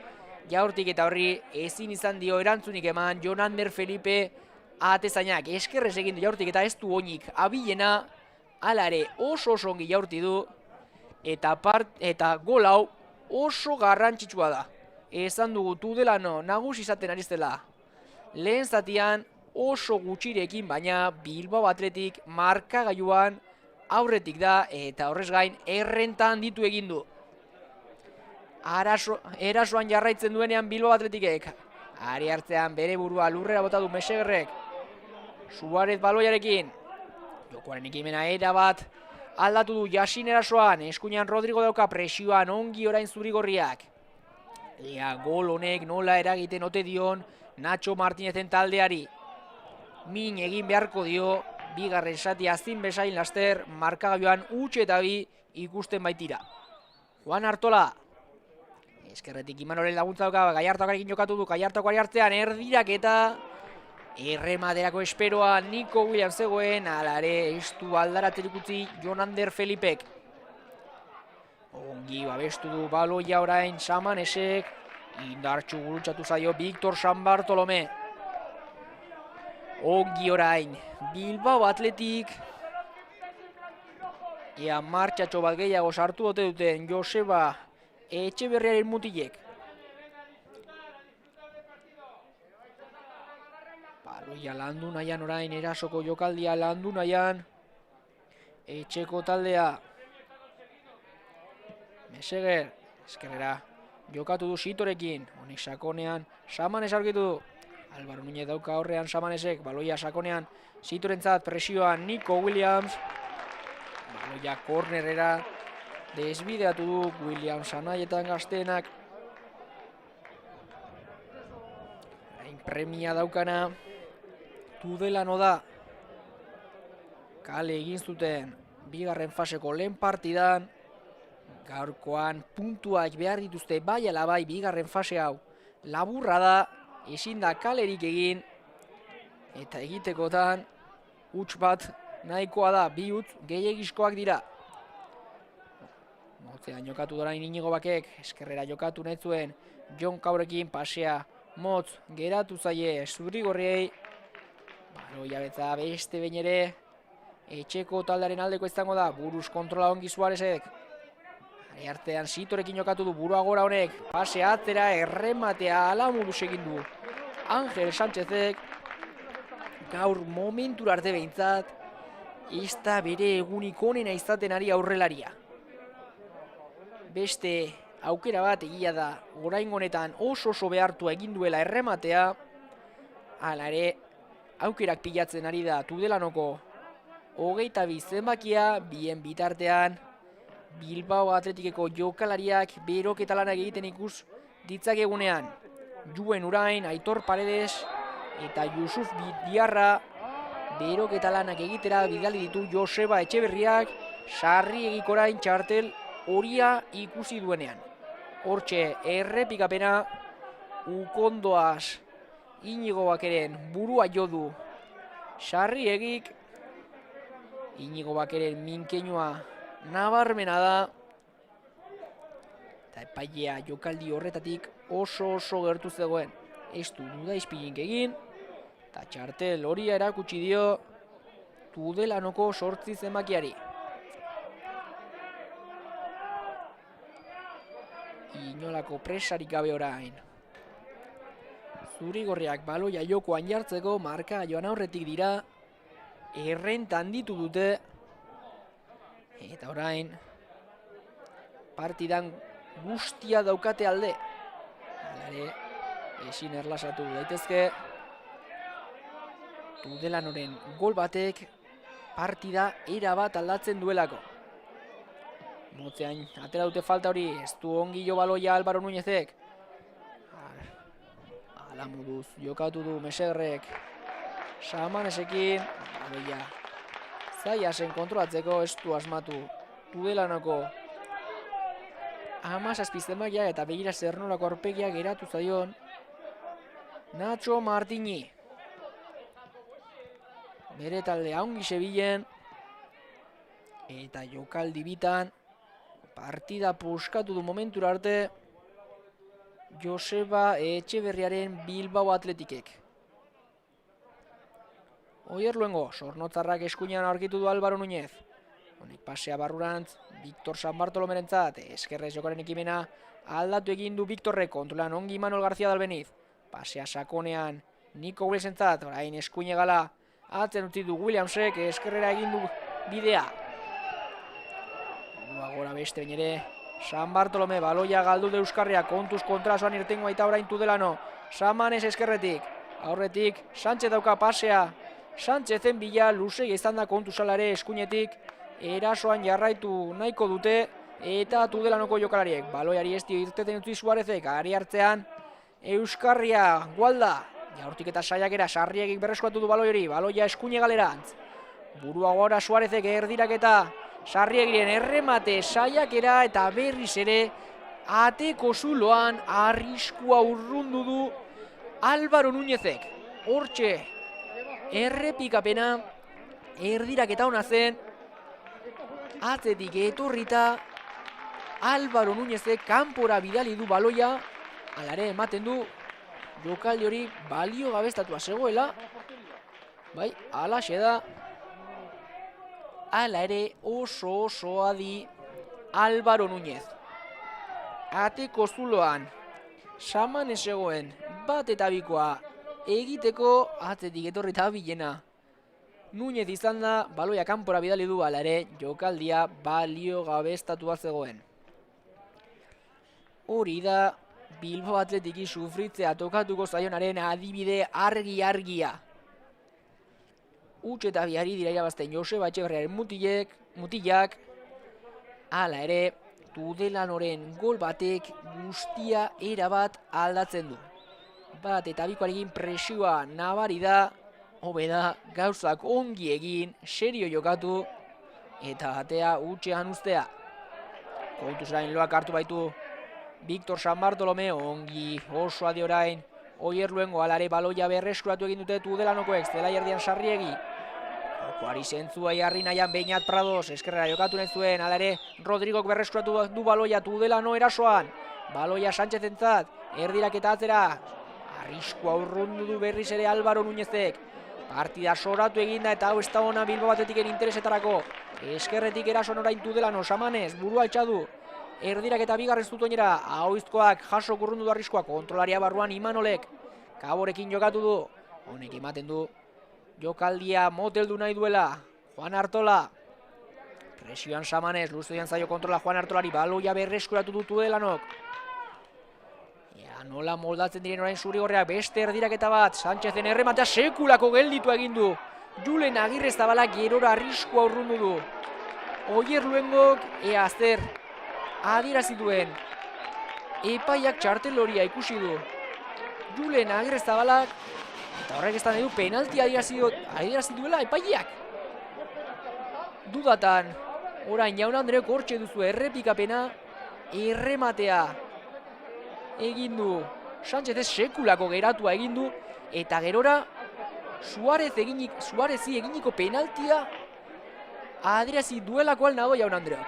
Jaurtiketa horri ezin izan dio erantzunik eman Jonander Felipe atezainak. Eskerrez egin du jaurtiketa, ez du oinik abilena, hala ere oso ongi jaurti du, eta gol hau oso garrantzitsua da. Esan dugu Tudelano nagusi izaten ari zela lehen zatian oso gutxirekin, baina Bilbao Athletic markagailuan aurretik da eta horrez gain errentan ditu egin du. Erasoan jarraitzen duenean Bilbao Athleticek, ari hartzean bere burua lurrera bota du Mesegerrek, Suarez baloiarekin, jokoaren ekimena erabat aldatu du Jasin erasoan, eskuinean Rodrigo dauka presioan ongi orain zurigorriak. Ea gol honek nola eragiten ote dion Nacho Martinezen taldeari. Min egin beharko dio, bigarren sati azin bezain laster, markagailuan huts eta 2 ikusten baitira. Juan Artola, eskerretik Imanolen laguntza dauka, Gallartakoarekin jokatu du, Gallartakoari hartzean erdiraketa, errematerako esperoa Nico Williams zegoen, hala ere ez du aldaratzerik utzi Jonander Felipek. Ongi babestu du baloia orain Samanesek, indartxu gurutzatu zaio Victor San Bartolome. Ongi orain Bilbao Athletic, ea martxatxo bat gehiago sartu dute duten Joseba Etxeberriaren mutilek. Baloia landu nahian orain, erasoko jokaldia landu nahian etxeko taldea. Meseger, eskerrera jokatu du Sitorekin, honek sakonean Samanes aurkitu du. Álvaro Núñez dauka horrean Samanesek, baloia sakonean Sitorentzat presioan Nico Williams. Baloia kornerera desbideatu du Williams anaietan gazteenak. Hain premia daukana Tudelano da. kale egin zuten bigarren faseko lehen partidan. Gaurkoan puntuak behar dituzte bai ala bai bigarren fase hau laburra da, ezin da kalerik egin, eta egitekotan huts bat nahikoa da, bi huts gehiegizkoak dira. Motzean jokatu dorain Inigo Bakek, eskerrera jokatu nahi zuen, Jon Kaurekin pasea motz geratu zaie zurigorriei. Baloia betza beste behin ere, etxeko taldaren aldeko izango da, buruz kontrola ongi Suarezek. Artean Sitorekin jokatu du burua gora honek, pase atzera errematea alamuduz egin du Angel Sánchezek. Gaur momentura arte behintzat, ez da bere egunik onena izaten ari aurrelaria. Beste aukera bat egia da, oraingo honetan oso behartua egin duela errematea. Hala ere, aukerak pilatzen ari da Tudelanoko 22 zenbakia, bien bitartean Bilbao Atletikeko jokalariak beroketa lanak egiten ikus ditzakegunean. Juen Urain, Aitor Paredes eta Yusuf Diarra beroketa lanak egitera bidali ditu Joseba Etxeberriak, Sarriegik orain txartel horia ikusi duenean. Hortxe errepikapena, ukondoaz Inigo Bakeren burua jo du Sarriegik. Inigo Bakeren minkeinua nabarmena da, eta epailea jokaldi horretatik oso gertu zegoen. Ez du duda izpilink egin, eta txartel horia erakutsi dio Tudelanoko 8 zenbakiari. Inolako presarik gabe orain. Zurigorriak baloia jokoan jartzeko marka joan aurretik dira, errenta handitu dute, eta orain partidan guztia daukate alde. Hala ere, ezin erlasatu daitezke. Tudelanoren gol batek partida erabat aldatzen duelako. Motzean atera dute falta hori, ez du ongi jo baloia Álvaro Núñezek. Hala moduz jokatu du Mesegrek Samanesekin, baloia zaila zen kontrolatzeko, ez du asmatu Tudelanoko 17 zenbakia, eta begira zer nolako aurpegia geratu zaion Nacho Martini. Bere taldea ongi zebilen, eta jokaldi bitan partida puskatu du momentura arte Joseba Etxeberriaren Bilbao Atletikek. Oier Luengo, Zornotzarrak eskuinean aurkitu du Álvaro Núñez. Honek pasea barrurantz, Victor San Bartolomerentzat, eskerrez jokaren ekimena aldatu egin du Victorrek, kontrolan ongi Manuel García Dalbeniz. Pasea sakonean Nico Wilsentzat, orain eskuine gala, atzen utzi du Williamsek, eskerrera egin du bidea. Gora beste bain ere, San Bartolome, baloia galdu de Euskarria, kontuz kontrasoan irtengo aita orain Tudelano. Samanes eskerretik, aurretik Sánchez dauka pasea, Sánchezen bila luzei izan da kontusalare eskuinetik, erasoan jarraitu nahiko dute, eta Tudelanoko jokalariek. Baloiari ez dio irteten utzi Suarezek, ari hartzean Euskarria, Gualda, jaurtik eta saiakera, Sarriegik berreskuatu du baloi hori, baloia eskuine galerantz. Burua gora Suarezek erdiraketa, Sarriegiren erremate saiakera, eta berriz ere ateko zuloan arriskua urrundu du Álvaro Núñezek. Hortxe errepikapena, erdiraketa hona zen, atzetik etorrita Álvaro Núñezek kanpora bidali du baloia. Alare ematen du jokaldi hori balio gabestatua zegoela, bai, alaxe da. Hala ere oso adi Álvaro Núñez. Ateko zuloan Samanes zegoen bat eta bikoa egiteko, atzetik etorrita bilena Núñez izan da, baloia kanpora bidali du, hala ere jokaldia balio gabestatua zegoen. Hori da Bilbao Atletiki sufritzea tokatuko zaionaren adibide argia. Huts eta biari dira irabazten Joseba Etxeberriaren mutilak. Hala ere, Tudelanoren gol batek guztia erabat aldatzen du. Bat eta bikoarekin presioa nabari da, hobe da gauzak ongi egin, serio jokatu, eta atea hutsean uztea. Kontuz orain loak hartu baitu Victor San Bartolome, ongi oso adi orain, Oier Luengo alare baloia berreskuratu egin dute Tudelanokoek, zelai erdian Sarriegi. Jokoari zentzua jarri nahian Beñat Prados, eskerrera jokatu nahi zuen, alare Rodrigok berreskuratu du baloia Tudelano erasoan. Baloia Sánchez entzat, erdirak eta atzera, arriskua urrundu du berriz ere Álvaro Núñezek. Partida soratu eginda eta hau ez da ona Bilbao Atletiken interesetarako. Eskerretik erasoan orain Tudelano, Samanez, burua altxadu. Erdirak eta bigarren zutoinera, ahoizkoak jaso kurrundu du arriskoa, kontrolaria barruan Imanolek. Kaborekin jokatu du, honek ematen du jokaldia moteldu nahi duela. Juan Artola, presioan Samanez, luzean zaio kontrola Juan Artolari, baloia berreskuratu du Tudelanok. Nola moldatzen diren orain zuri-gorriak, beste erdiraketa bat, Sánchezen errematea sekulako gelditu egin du. Julen Agirrezabala gerora arriskua urrundu du. Oier Luengok, ea zer adierazi duen. Epaiak txartel horia ikusi du. Julen Agirrezabalak, eta horrek ez da nahi du penalti adierazi duela epaiak. Dudatan, orain Jaun Andreok hortxe duzu errepikapena, errematea egin du. Sánchez ez sekulako geratua egin du, eta gerora Suarezi eginiko penaltia adierazi duelako nago Jaun Andreok.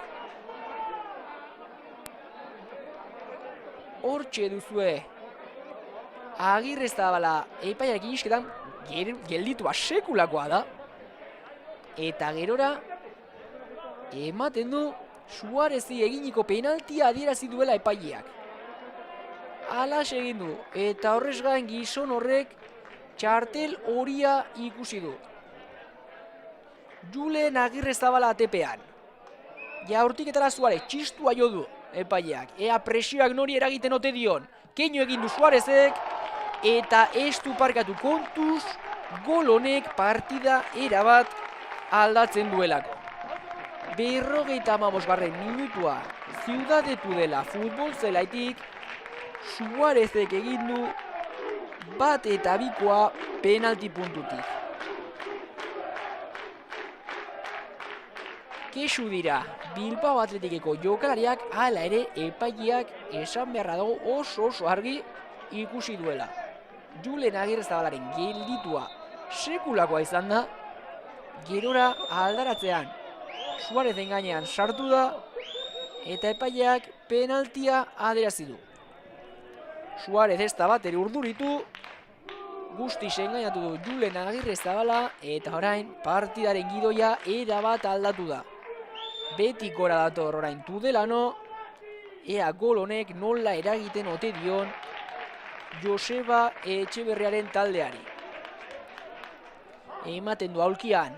Hortxe duzue Agirrezabala epaiarekin isketan gelditua sekulakoa da, eta gerora ematen du Suarezi eginiko penaltia adierazi duela epaileak. Alas egin du, eta horrez gain gizon horrek txartel horia ikusi du. Julen Agirrezabala atepean. Jaurtiketara Suarez txistua jo du epaileak. Ea presioak nori eragiten ote dion. Keinu egin du Suarezek, eta ez du parkatu, kontuz gol honek partida erabat aldatzen duelako. 55. minutua ziudadetu dela futbol zelaitik, Suarezek egin du bat eta bikoa penalti puntutik. Kexu dira Bilbao Atletikeko jokalariak, hala ere epaileak esan beharra dago oso argi ikusi duela. Julen Agirrezabalaren gelditua sekulakoa izan da, gerora aldaratzean Suarezen gainean sartu da, eta epaileak penaltia adierazi du. Suarez ez da bat ere urduritu, guztiz engainatu du Julen Agirrezabala, eta orain partidaren gidoia erabat aldatu da. Beti gora dator orain Tudelano, ea gol honek nola eragiten ote dion Joseba Etxeberriaren taldeari. Ematen du aulkian,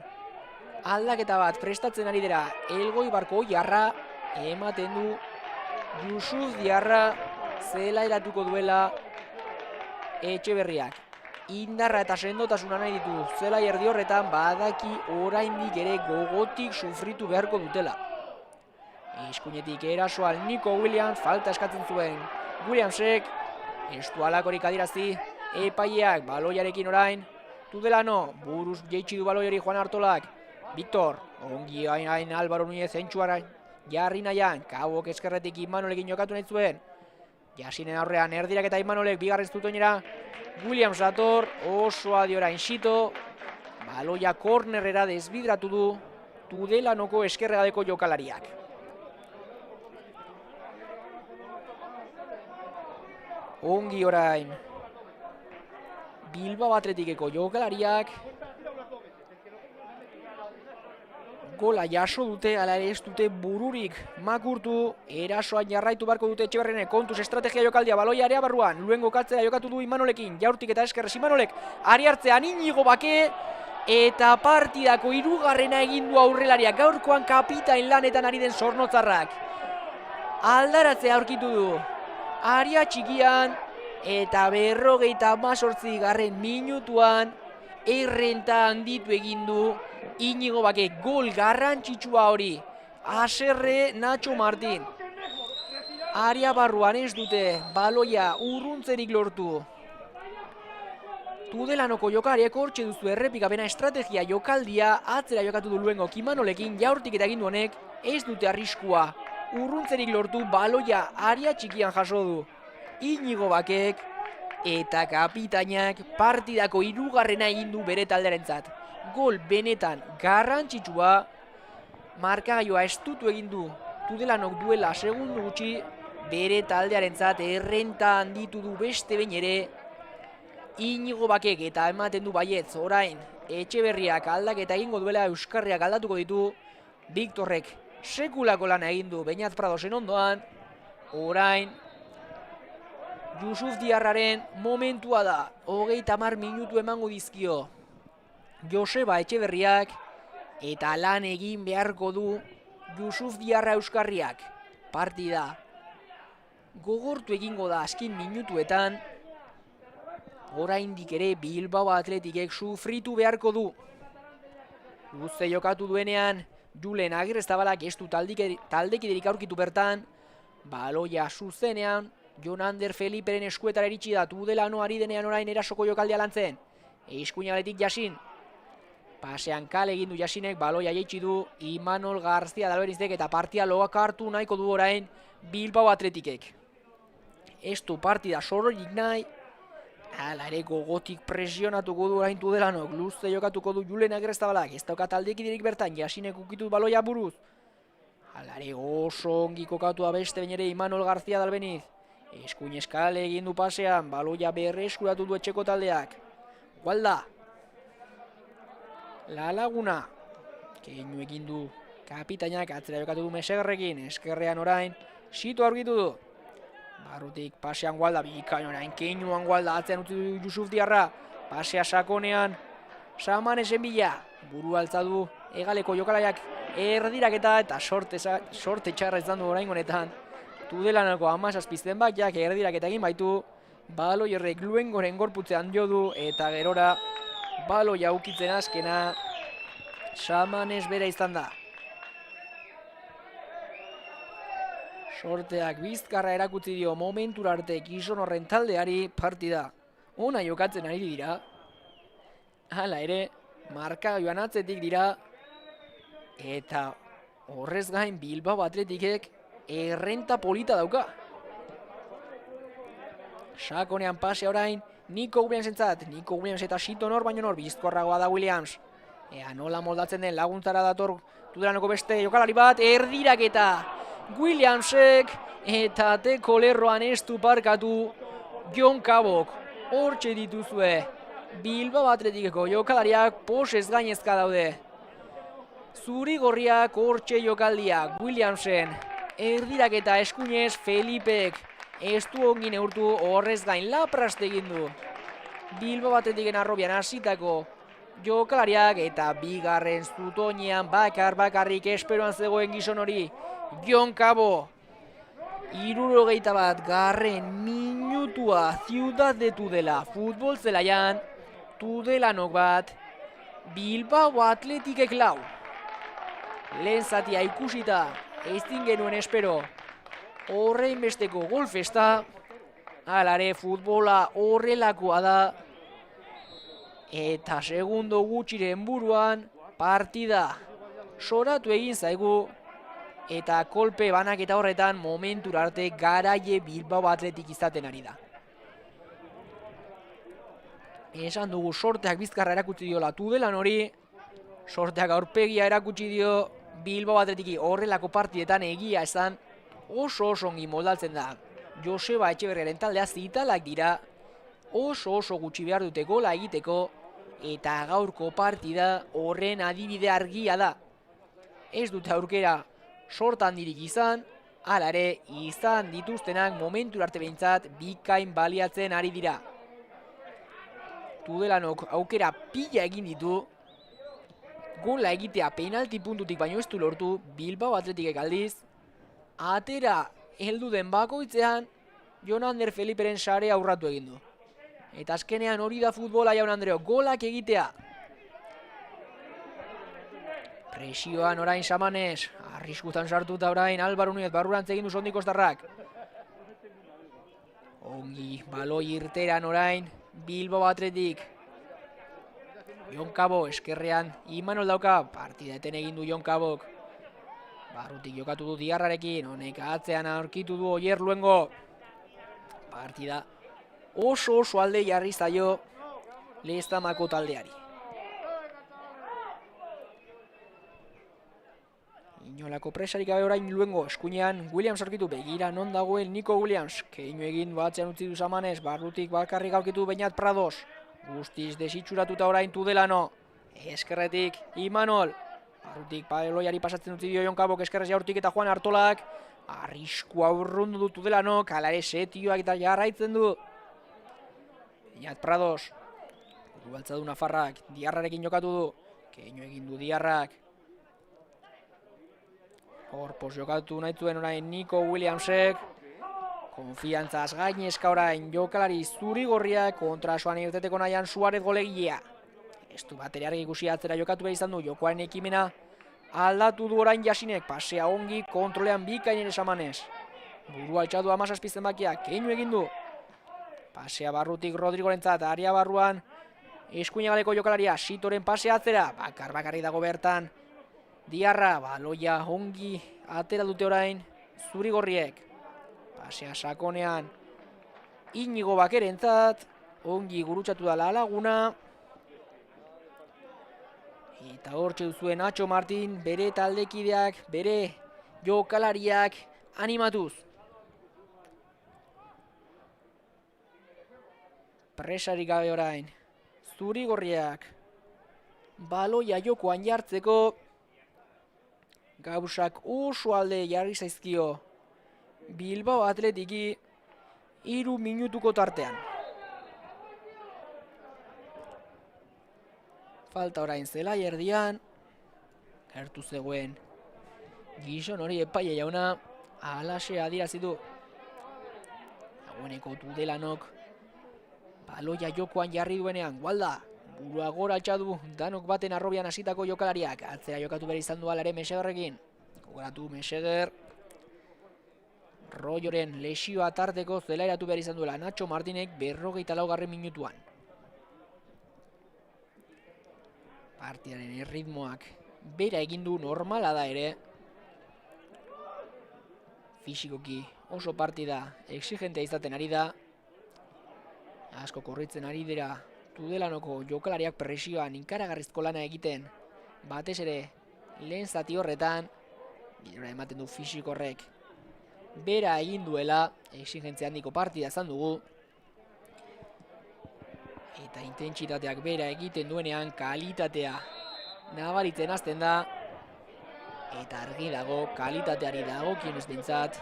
aldaketa bat prestatzen ari dira Elgoibarko Jarra, ematen du Yusuf Diarra zelairatuko duela Etxeberriak. Indarra eta sendotasuna nahi ditu zelai erdi horretan, badaki oraindik ere gogotik sufritu beharko dutela. Eskuinetik erasoal Nico Williams, falta eskatzen zuen Williamsek, ez du alakorik adierazi, epaileak baloiarekin orain, Tudelano, buruz jeitsi du baloiari Juan Artolak, Victor, ongi hain Álvaro Núñez entxuara jarri nahian, Kabok eskerretik Imanolekin jokatu nahi zuen, Jasinen aurrean erdirak eta Imanolek bigarren zutoinera, Williams dator, oso adi orain Xito, baloia kornerrera desbidratu du Tudelanoko eskerregadeko jokalariak. Ongi orain Bilbao Atletikeko jokalariak gola jaso dute, ala ere ez dute bururik makurtu, erasoan jarraitu barko dute Etxeberrianek, kontuz estrategia jokaldia, baloia area barruan, Luengo katzea jokatu du Imanolekin, jaurtik eta eskerrez Imanolek, ari hartzean Inigo Bake, eta partidako hirugarrena egin du aurrelariak, gaurkoan kapitain lanetan ari den Zornotzarrak. Aldaratzea aurkitu du, aria txikian, eta 58. minutuan, errenta handitu egin du Inigo Bake, gol garrantzitsua hori, haserre Nacho Martin. Aria barruan ez dute baloia urruntzerik lortu Tudelanoko jokalariek hortxe duzu errepikapena estrategia jokaldia atzera jokatu du Luengo Kimanolekin jaurtik eta egin honek ez dute arriskua. Urruntzerik lortu baloia aria txikian jaso du. Inigo Bakek eta kapitainak partidako hirugarrena egin du bere taldearentzat. Gol benetan garrantzitsua, markagailua estutu egin du Tudelanok duela segundu gutxi bere taldearentzat errenta handitu du beste behin ere. Inigo Bakek eta ematen du baietz orain Etxeberriak aldaketa egingo duela, Euskarriak aldatuko ditu. Viktorrek sekulako lana egin du Beñat Pradosen ondoan. Orain Yusuf Diarraren momentua da. 30 minutu emango dizkio Joseba Etxeberriak eta lan egin beharko du Yusuf Diarra Euskarriak. Partida gogortu egingo da azken minutuetan. Oraindik ere Bilbao Athleticek sufritu beharko du. Luze jokatu duenean Julen Agirreztabalak ez du taldekiderik aurkitu bertan. Baloia zuzenean Jon Ander Feliperen eskuetara iritsi da. Tudelano ari denean orain erasoko jokaldea lantzen. Eskuinaletik Jasin. Pasean kale egin du Jasinek, baloia jaitsi du Imanol Garzia Dalberinzek eta partia loak hartu nahiko du orain Bilbao Athleticek. Ez du partida sororik nahi. Hala ere gogotik presionatuko du orain Tudelanok. Luze jokatuko du Julen Agirreztabalak. Ez dauka taldekiderik bertan, Jasinek ukitu baloia buruz. Hala ere oso ongi kokatua beste bain ere Imanol Garzia Dalbeniz. Eskuin eskale egin du pasean, baloia berreskuratu du etxeko taldeak. Gualda. La Laguna. Keinu egin du kapitainak, atzera jokatu du Mesegarrekin. Eskerrean orain Sito aurkitu du. Barrutik pasean Gualda, bikain orain keinuan Gualda, atzean utzi du Yusuf Diarra. Pasea sakonean Samanesen bila. Buru altza du Egaleko jokalaiak erdiraketa eta sorte txarra izan du orain honetan. Tudelanoko 17 zenbakiak erdiraketa egin baitu. Baloi horrek Luengoren gorputzean jo du eta gerora baloia ukitzen azkena Samanes bera izan da. Sorteak bizkarra erakutsi dio momentura arte gizon horren taldeari. Partida ona jokatzen ari dira. Hala ere, markagailuan atzetik dira. Eta horrez gain Bilbao Athleticek errenta polita dauka. Sakonean pasea orain Nico Williamsentzat. Nico Williams eta Sito nor baino nor, bizkorragoa da Williams. Ea nola moldatzen den, laguntzara dator Tudelanoko beste jokalari bat, erdiraketa Williamsek eta teko lerroan ez du parkatu Jon Kabok. Hortxe dituzue Bilbao Athleticeko jokalariak posez gainezka daude. Zuri-gorriak hortxe jokaldia, Williamsen erdiraketa eskuinez Felipek ez du ongi neurtu, horrez gain laprast egin du Bilbao Athleticen arrobian hasitako jokalariak eta bigarren zutoinean bakarrik esperoan zegoen gizon hori Jon Kabo. 71 garren minutua Ciudad de Tudela futbol zelaian. Tudelanok bat, Bilbao Athleticek 4. Lehen zatia ikusita ezin genuen espero horrein besteko golfesta. Alare futbola horrelakoa da. Eta segundo gutxiren buruan partida soratu egin zaigu. Eta kolpe banaketa horretan momentura arte garaie Bilbao Athletic izaten ari da. Esan dugu sorteak bizkarra erakutsi diola Tudelan hori. Sorteak aurpegia erakutsi dio Bilbao Athletiki. Horrelako partidetan egia esan oso ongi moldatzen da. Joseba Etxeberriaren taldea zitalak dira. Oso gutxi behar dute gola egiteko. Eta gaurko partida horren adibide argia da. Ez dute aurkera sorta handirik izan, hala ere izan dituztenak momentura arte behintzat bikain baliatzen ari dira. Tudelanok aukera pila egin ditu, gola egitea penalti puntutik baino ez du lortu. Bilbao Athleticek aldiz, atera heldu den bakoitzean Jon Ander Feliperen sare aurratu egin du. Eta azkenean hori da futbola, Jaun Andreo, golak egitea. Presioan orain Samanes, arriskutan sartuta orain Álvaro Núñez barrurantz egin du Sondi Kostarrak. Ongi baloi irteran orain Bilbao Athletic, Jon Cabo eskerrean Imanol dauka, partida eten egin du Jon Cabok. Barrutik jokatu du Diarrarekin, honek atzean aurkitu du Oier Luengo. Partida oso alde jarri zaio Lezamako taldeari. Inolako presarik gabe orain Luengo, eskuinean Williams aurkitu, begira non dagoen Nico Williams. Keinu egin batzean utzi du Samanez, barrutik bakarrik aurkitu Beñat Prados. Guztiz desitxuratuta orain Tudelano. Eskerretik Imanol. Barrutik baloiari pasatzen utzi dio Jon Cabok, eskerrez jaurtik eta Juan Artolak. Arriskua urrundu du Tudelano, kalare setioak eta jarraitzen du. Beñat Prados. Baltza du Nafarrak, Diarrarekin jokatu du. Keinu egin du Diarrak. Horpoz jokatu nahi zuen orain Nico Williamsek. Konfiantzaz gainezka orain jokalari zuri-gorriak kontrasoan irteteko nahian Suarez golegilea. Ez du bat ere argi ikusi atzera jokatu behar izan du, jokoaren ekimena aldatu du orain Jasinek, pasea ongi kontrolean bikain ere Samanez. Burua altxadu 17 zenbakiak, keinu egin du. Pasea barrutik Rodrigorentzat, aria barruan eskuinagaleko jokalaria, Sitoren pasea atzera, bakarri dago bertan. Diarra, baloia ongi atera dute orain zuri-gorriek. Pasea sakonean Inigo Bakerentzat, ongi gurutzatu da laguna. Eta hortxe duzuen Nacho Martin, bere taldekideak, bere jokalariak animatuz. Presarik gabe orain, zuri-gorriak baloia jokoan jartzeko gauzak oso alde jarri zaizkio Bilbao Athletiki 3 minutuko tartean. Falta orain zelai erdian, gertu zegoen gizon hori epaile jauna, alaxe adierazi du. Dagoeneko Tudelanok baloia jokoan jarri duenean, Gualda, burua gora altxadu danok baten arrobian hasitako jokalariak, atzera jokatu behar izan du alare Mesegerrekin. Gogoratu Meseger, Royoren lesioa tarteko zelairatu behar izan duela Nacho Martinek 44. minutuan. Partidaren erritmoak bera egin du, normala da ere. Fisikoki oso partida exigentea izaten ari da. Asko korritzen ari dira Tudelanoko jokalariak presioan ikaragarrizko lana egiten. Batez ere lehen zati horretan, gidora ematen du fisikorrek bera egin duela, exigentzia handiko partida izan dugu. Eta intentsitateak bera egiten duenean kalitatea nabaritzen hasten da. Eta argi dago, kalitateari dagokionez behintzat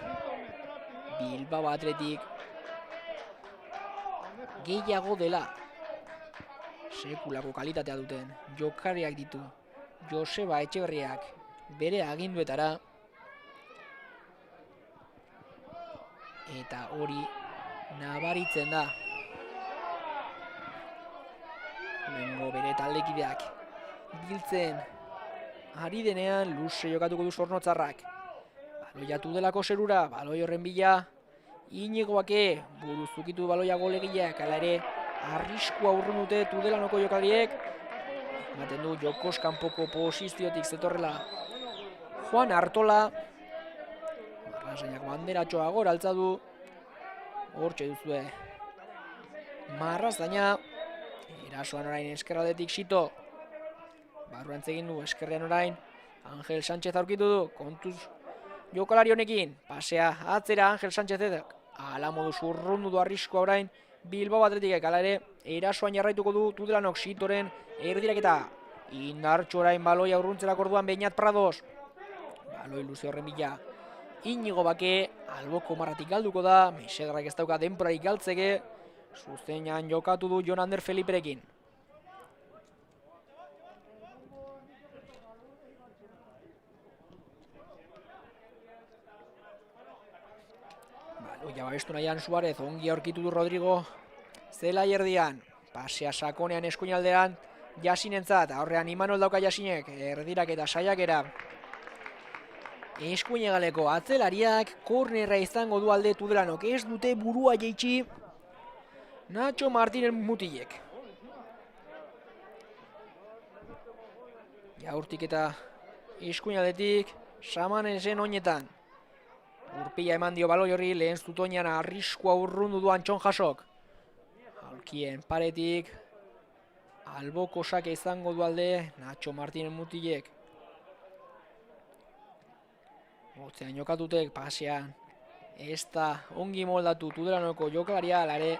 Bilbao Athletic gehiago dela. Sekulako kalitatea duten jokalariak ditu Joseba Etxeberriak bere aginduetara. Eta hori nabaritzen da. Lehengo bere taldekideak biltzen ari denean luze jokatuko du Zornotzarrak. Baloia Tudelako zerura, baloi horren bila Inigoake buruzukitu baloia golegileak, ala ere arriskua urrun dute Tudelanoko jokalariek. Ematen du jokos kanpoko posiziotik zetorrela Juan Artola. Marrazainak banderatxoa gora altza du. Hortxe duzue Marrazaina. Erasoan orain eskerraldetik Sito. Barruantz egin du, eskerrean orain Angel Sánchez aurkitu du, kontuz jokalari honekin. Pasea atzera Angel Sánchezek. Ala moduz urrundu du arriskoa orain Bilbao Athleticek, ala ere erasoan jarraituko du Tudelanok Sitoren erdiraketa. Indartxo orain baloia urruntzelak orduan Beñat Prados. Baloi luze horren bila Inigo Bake, alboko marratik galduko da, Mesegerrak ez dauka denporarik galtzeke, zuzenean jokatu du Jon Ander Feliperekin. Baloia babestu nahian Suarez, ongi aurkitu du Rodrigo zelai erdian, pasea sakonean eskuinaldean Jasinentzat, aurrean Imanol dauka Jasinek, erdirak eta saiakera. Eskuinegaleko atzelariak kornerra izango du alde Tudelanok, ez dute burua jaitsi Nacho Martinen mutilek. Jaurtik eta eskuinaldetik Samanesen oinetan. Urpila eman dio baloi horri, lehen zutoinan arriskua urrundu du Antxon Jasok. Aulkien paretik alboko sake izango du alde Nacho Martinen mutilek. Motzean jokatutek pasean. Ez da ongi moldatu Tudelanoko jokalaria, alare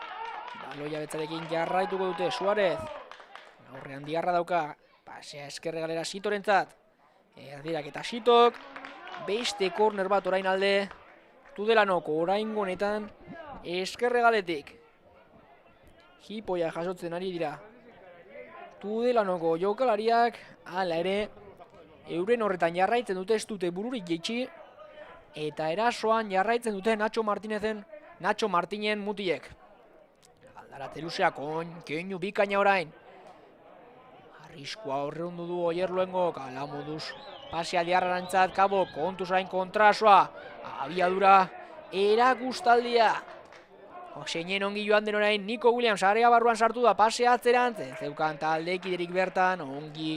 baloia betzarekin jarraituko dute Suarez. Aurrean diarra dauka, pasea eskerre galera Sitorentzat. Erdirak eta Sitok, beste korner bat orain alde Tudelanoko orain honetan eskerre galetik. Hipoia jasotzen ari dira Tudelanoko jokalariak, hala ere euren horretan jarraitzen dute, ez dute bururik jeitsi, eta erasoan jarraitzen dute Nacho Martinen mutilek. Aldaratze luzeak keinu bikaina orain. Arriskua horreundu du Oierluengok, ala moduz pasea diarrarantzat, Kabo kontuz orain kontrasoa, abiadura erakustaldia. Zeinen ongi joan den orain Nico Williams area barruan sartu da, pasea atzerantz, zeukan taldekiderik bertan, ongi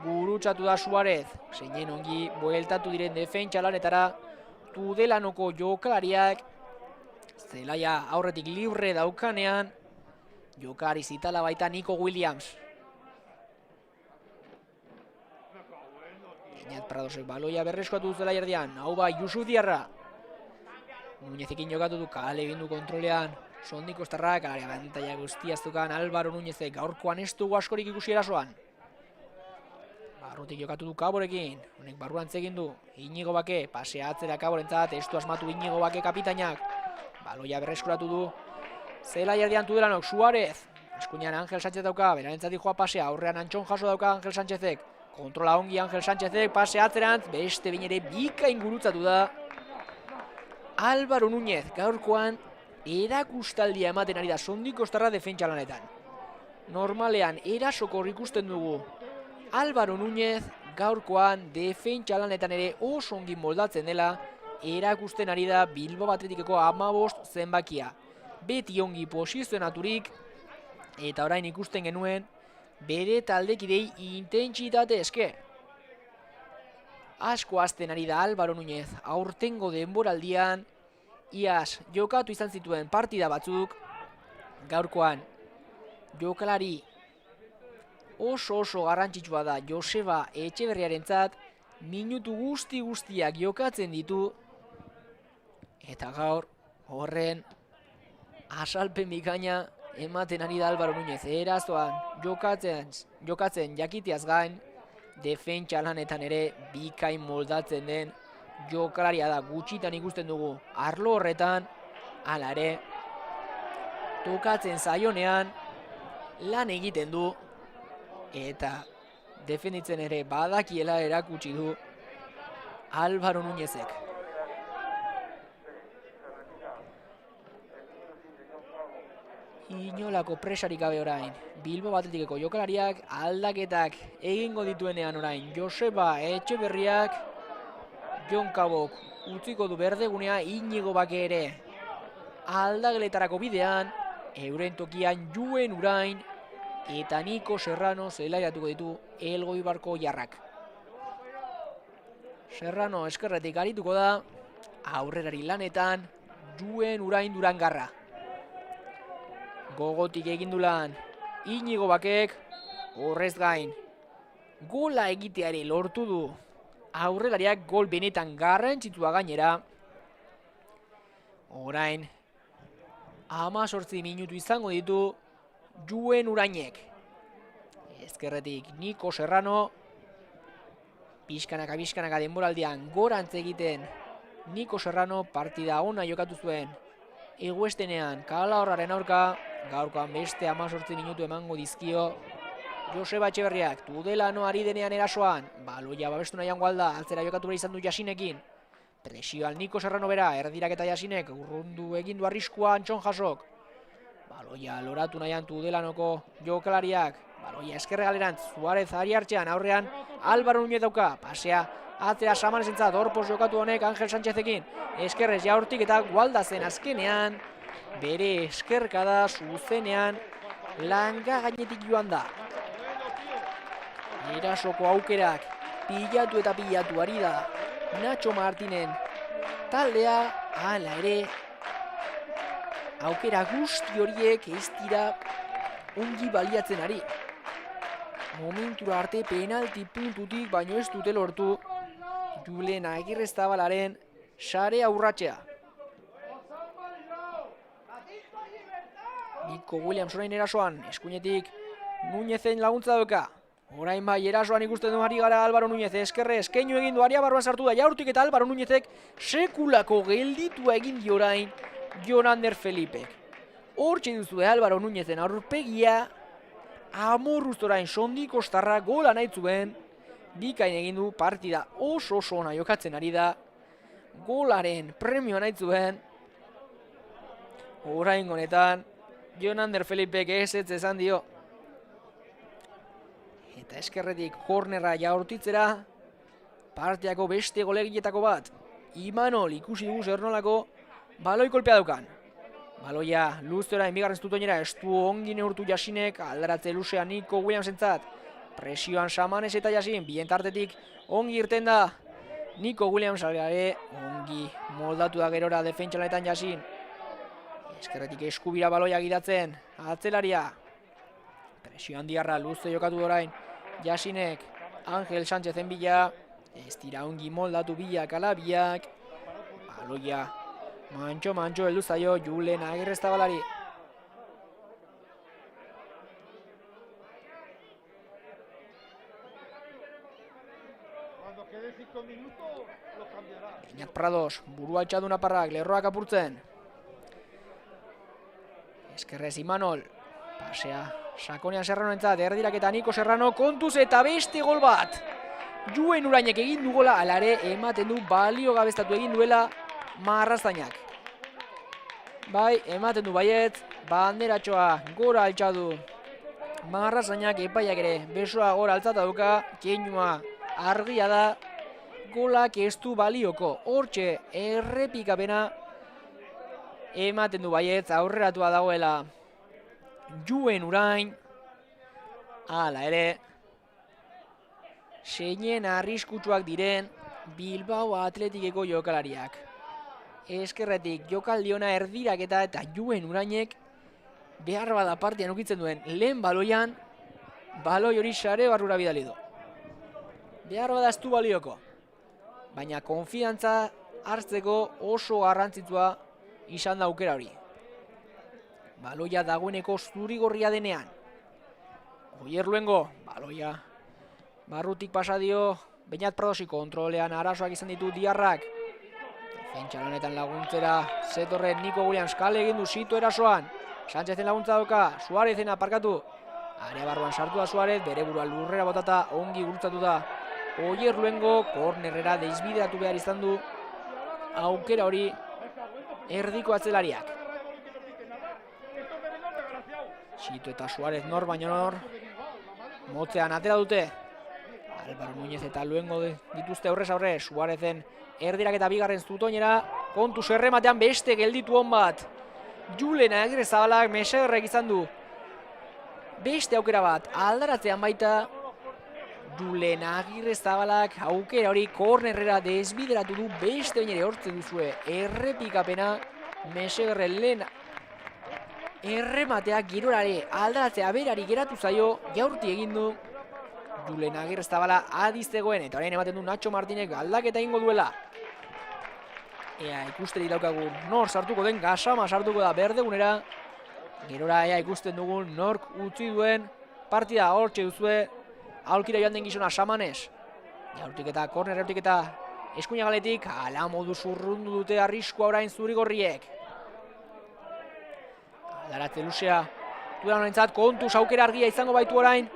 gurutzatu da Suarez. Zeinen ongi bueltatu diren defentsa lanetara Tudelanoko jokalariak, zelaia aurretik libre daukanean, jokari zitala baita Nico Williams. Iñat Pradosek baloia berreskatu zela erdian, hau bai Yusuf Diarra. Nuñezekin jokatu du, kale egin du kontrolean, Sondiko Estarrak, alaria bantaia guztiaztukan Álvaro Nuñezek, gaurkoan ez dugu askorik ikusi erasoan. Barrutik jokatu du Kaborekin, honek barruan egin du, Iñigo Bake, pasea atzera Kaborentzat, ez du asmatu Iñigo Bake kapitainak. Baloia berreskuratu du, zela erdian Tudelanok, Suarez, eskuinean Angel Sánchez dauka, berarentzati joa pasea, aurrean Antxon Jaso dauka Angel Sánchezek, kontrola ongi Angel Sánchezek, pasea atzerantz, beste binere bikain gurutzatu da Álvaro Núñez, gaurkoan erakustaldia ematen ari da Sondiko Estarra defentsa lanetan. Normalean erasokor ikusten dugu Álvaro Núñez, gaurkoan defentsa lanetan ere oso ongi moldatzen dela, erakusten ari da Bilbao Athleticeko 15 zenbakia. Beti ongi posizionaturik, eta orain ikusten genuen bere taldekidei intentsitate eske. Asko hazten ari da Álvaro Núñez, aurtengo denboraldian, iaz jokatu izan zituen partida batzuk, gaurkoan jokalari oso garrantzitsua da Joseba Etxeberriarentzat, minutu guztiak jokatzen ditu, eta gaur horren asalpen bikaina ematen ari da Álvaro Núñez. Erazoan jokatzen jakiteaz gain, defentsa lanetan ere bikain moldatzen den jokalaria da, gutxitan ikusten dugu arlo horretan, hala ere tokatzen zaionean lan egiten du, eta defenditzen ere badakiela erakutsi du Álvaro Núñezek. Inolako presarik gabe orain, Bilbao Athleticeko jokalariak aldaketak egingo dituenean orain, Joseba Etxeberriak, Jon Kabok utziko du berdegunea, Iñigo Bake ere aldageletarako bidean, euren tokian Juen Urain eta Niko Serrano zelaiatuko ditu Elgoibarko jarrak. Serrano eskerretik arituko da, aurrerari lanetan Juen Urain Durangarra. Gogotik egin du lan Iñigo Bakek, horrez gain gola egiteari lortu du aurrelariak, gol benetan garrantzitsua gainera. Orain 18 minutu izango ditu Juen Urainek. Ezkerretik Niko Serrano, pixkanaka denboraldian gorantz egiten Niko Serrano, partida ona jokatu zuen Eguestenean Kalahorraren aurka, gaurkoan beste 18 minutu emango dizkio Joseba Etxeberriak. Tudelano ari denean erasoan, baloia babestu nahian gualda, altzera jokatu behar izan du Jasinekin. Presioan Niko Serrano bera, erdirak eta Jasinek, urrundu egin du arriskua Antxon Jasok. Baloia loratu nahian Tudelanoko jokalariak, baloia eskerre galerantz, Suarez ari hartzean, aurrean Álvaro Núñez dauka, pasea atzera Samanesentzat, horpoz jokatu honek Angel Sánchezekin, eskerrez jaurtik eta gualda zen azkenean, bere eskerkada zuzenean langa gainetik joan da. Erasoko aukerak pilatu eta pilatu ari da Nacho Martinen taldea, hala ere aukera guzti horiek ez dira ongi baliatzen ari. Momentura arte penalti puntutik baino ez dute lortu Julen Agirrezabalaren sarea urratzea. Nico Williams orain erasoan, eskuinetik Núñezen laguntza doka. Orain bai erasoan ikusten du ari gara Álvaro Núñez, eskerre eskeinu egin du aria barruan sartu da jaurtik eta Álvaro Núñezek sekulako gelditua egin di orain Jon Ander Felipek. Hortxe duzu Álvaro Núñezen aurpegia, amorruz orain Sondi Kostarra gola nahi zuen, bikain egin du partida oso ona jokatzen ari da, golaren premioa nahi zuen, orain honetan Jon Ander Felipek ez esan dio. Eta eskerretik kornerra jaurtitzera, partiako beste golegietako bat, Imanol ikusi dugu zer nolako baloi kolpea daukan. Baloia luzera enbigarren zutoinera estu ongi neurtu Jasinek, aldaratze luzea Nico Williamsentzat. Presioan Samanes eta Jasin, bien tartetik ongi irten da. Nico Williams algare ongi moldatu da gerora defentsalanetan Jasin. Eskerretik eskubira baloia gidatzen, atzelaria. Presio handiarra luze jokatu orain Jasinek, Angel Sánchezen bila, ez dira ongi moldatu bilak alabiak. Baloia mantxo heldu zaio Julen Agirrezabalari. Beñat Prados, burua altxadu naparrak, lerroak apurtzen. Eskerrez Imanol, pasea Sakonean Serranoentzat, erdirak eta Niko Serrano kontuz eta beste gol bat. Juen Urainek egin du gola, alare ematen du balio gabeztatu egin duela Marrazainak. Bai, ematen du baiet, banderatxoa gora altxadu. Marrazainak epaiak ere besoa gora altzata duka, keinua argia da, golak ez du balioko. Hortxe errepikapena ematen du baiet, aurreratua dagoela Juen Urain. Hala ere, seinen arriskutsuak diren Bilbao Atletikeko jokalariak. Eskerretik jokaldiona erdiraketa eta Juen Urainek behar bada partian ukitzen duen lehen baloian, baloi hori sare barrura bidali du. Behar bada ez du balioko, baina konfiantza hartzeko oso garrantzitsua izan da aukera hori. Baloia dagoeneko zurigorria denean. Oier Luengo, baloia barrutik pasa dio Beñat Pradosi, kontrolean arazoak izan ditu Diarrak. Defentsa honetan laguntzera zetorren Nico Williams, kale egin du Sito erasoan. Sánchezen laguntza doka, Suarezen aparkatu. Area barruan sartu da Suarez, bere burua lurrera botata ongi gurtzatu da. Oier Luengo, kornerrera deizbideratu behar izan du aukera hori erdiko atzelariak. Sito eta Suarez nor baino nor motzean atera dute. Álvaro Núñez eta Luengo dituzte aurrez aurre. Suarezen erdirak eta bigarren zutoinera, kontu zerrematean beste gelditu hon bat. Julen Agirrezabalak mesegerrek izan du beste aukera bat, aldaratzean baita Julen Agirrezabalak aukera hori kornerrera desbideratu du, beste bainere hortzen duzue errepikapena. Mesegerren lehen errematea girorare aldaratzea berari geratu zaio, jaurti egin du Julen Agirrezabala adiztegoen, eta orain ematen du Nacho Martinek aldaketa egingo duela. Ea ikusterik daukagu nor sartuko den, Gasama sartuko da berdegunera. Gerora ea ikusten dugun nork utzi duen partida. Hortxe duzue aurkira joan den gizona Samanes. Jaurtik eta korner jaurtik eta eskuinagaletik ala modu zurrundu dute arriskua orain zurigorriek. Aldaratze luzea dudan horentzat, kontuz aukera argia izango baitu orain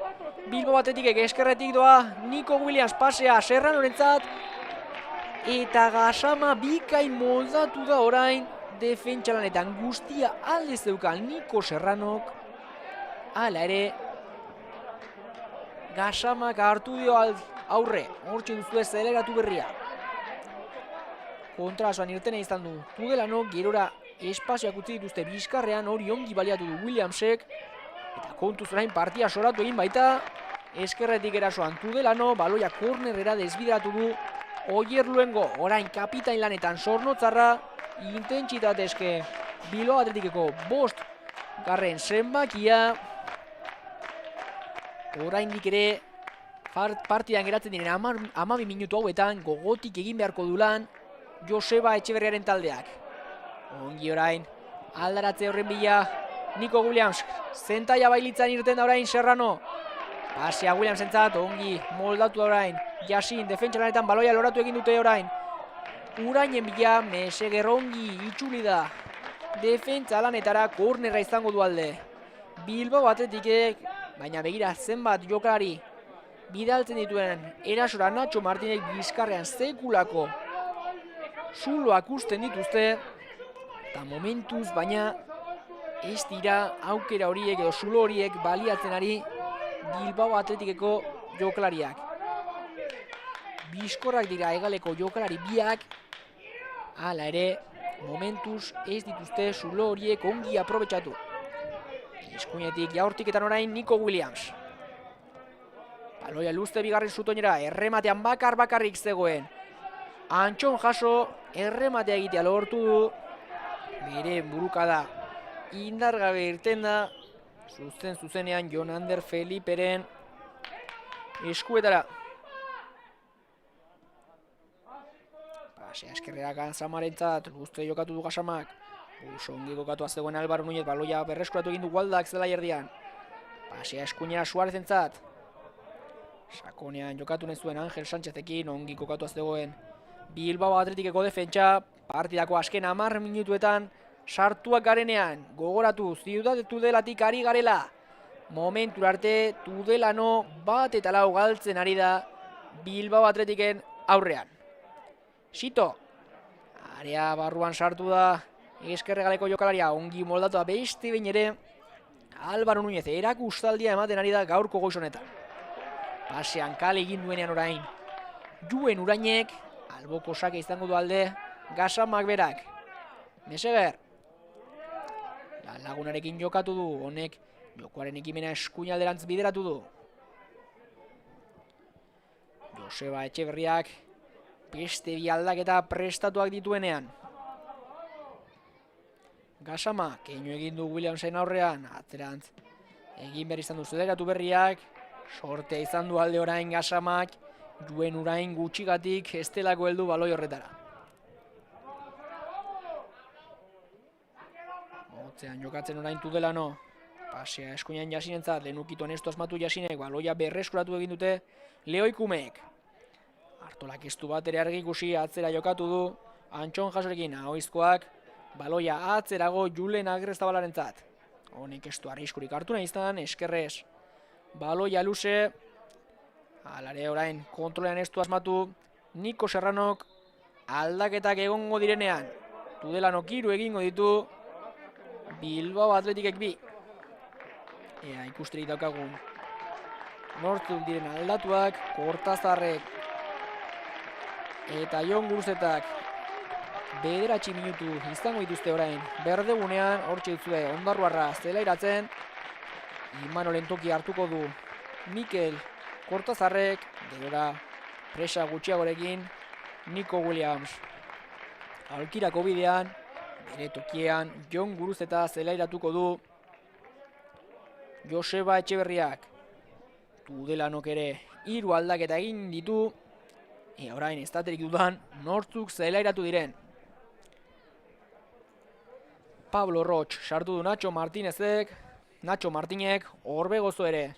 Bilbao Atletikek, eskerretik doa Nico Williams, pasea Serranorentzat eta Gasama bikain moldatu da orain defentsalanetan, guztia alde zeukan Nico Serranok. Hala ere Gasamak hartu dio aurre, hortxe duzue zeleratu berria. Kontrasoan irtena izan du Tudelanok, gerora espazioak utzi dituzte bizkarrean, hori ongi baliatu du Williamsek, eta kontuz orain partia soratu egin baita. eskerretik erasoan Tudelano, baloia kornerrera desbideratu du Oier Luengo, orain kapitain lanetan Zornotzarra, intentsitate eske Bilbao Atletikeko 5 garren zenbakia. Oraindik ere partidan geratzen diren 12 minutu hauetan gogotik egin beharko dulan Joseba Etxeberriaren taldeak. Ongi orain, aldaratze horren bila Nico Williams, zentaia bailitzan irten da orain Serrano. Pasea Williamsentzat, ongi moldatu orain, Jasin, defentsa lanetan baloia loratu egin dute orain. Urainen bila, Meseguer ongi itzuli da. Defentsa lanetara kornerra izango du alde. Bilbao Atletikek, baina begira zenbat jokalari bidaltzen dituen erasora Nacho Martinek bizkarrean sekulako zuloak usten dituzte. Eta momentuz, baina ez dira aukera horiek edo zulo horiek baliatzen ari Bilbao Atletikeko jokalariak. Bizkorrak dira hegaleko jokalari biak, hala ere, momentuz ez dituzte zulo horiek ongi aprobetxatu. Eskuinetik jaurtiketan orain Nico Williams. Baloia luzte bigarren zutoinera, errematean bakarrik zegoen. Antxon jaso, errematea egitea lortu du. Bere burukada indargabe irten da. Zuzenean Jon Ander Feliperen eskuetara. Pasea eskerrera Gasamarentzat, luzte jokatu du Gasamak. Oso ongi kokatua zegoen Álvaro Núñez, baloia berreskuratu egin du Waldak zela erdian. Pasea eskuinera Suarezentzat. Sakonean jokatu nahi zuen Angel Sánchezekin, ongi kokatua zegoen Bilbao Atletikeko defentsa. Partidako azken 10 minutuetan sartuak garenean, gogoratu Ciudad Tudelatik ari garela. Momentura arte Tudelano 1-4 galtzen ari da Bilbao Atletiken aurrean. Sito, area barruan sartu da eskerregaleko jokalaria, ongi moldatu beste behin ere Álvaro Núñez erakustaldia ematen ari da gaurko goiz honetan. Pasean kale egin duenean orain Juen Urainek, alboko sake izango du alde Gasamak berak. Meseguer lagunarekin jokatu du, honek jokoaren ekimena eskuinalderantz bideratu du. Joseba Etxeberriak beste bi aldaketa prestatuak dituenean. Gasama, keinu egin du Williamsen aurrean, atzerantz egin behar izan du zeleratu berriak, sortea izan du alde orain Gasamak, Juen Urain gutxigatik estelako heldu baloi horretara. Motzean jokatzen orain Tudelano, pasea eskuinan Jasinentzat, lehenukito honesto asmatu Jasinek, baloia berreskuratu egin dute Leoikumeek. Artolak estu bat ere argi ikusi, atzera jokatu du, Antxon jasorekin ahoizkoak, baloia atzerago Julen Agrezabalarentzat. Honek estu arriskurik hartu nahi izan, eskerrez. Baloia luze, alare orain kontrolean estu asmatu, Nico Serranok aldaketak egongo direnean. Tudelanok 3 egingo ditu, Bilbao Atletikek 2. Ea ikusterik daukagun. Nortzuk diren aldatuak, Kortazarrek eta Jon Guruzetak 9 minutu izango dituzte orain. Berdegunean, hortxe ditzue, Ondarruarra zelairatzen. Imanolen toki hartuko du Mikel Kortazarrek, gerora presa gutxiagorekin Nico Williams. Aulkirako bidean, bere tokiean Jon Guruzeta zelairatuko du Joseba Etxeberriak. Tudelanok ere 3 aldaketa egin ditu, orain ez daterik dudan nortzuk zelairatu diren. Pablo Roch sartu du Nacho Martinek Orbegozo ere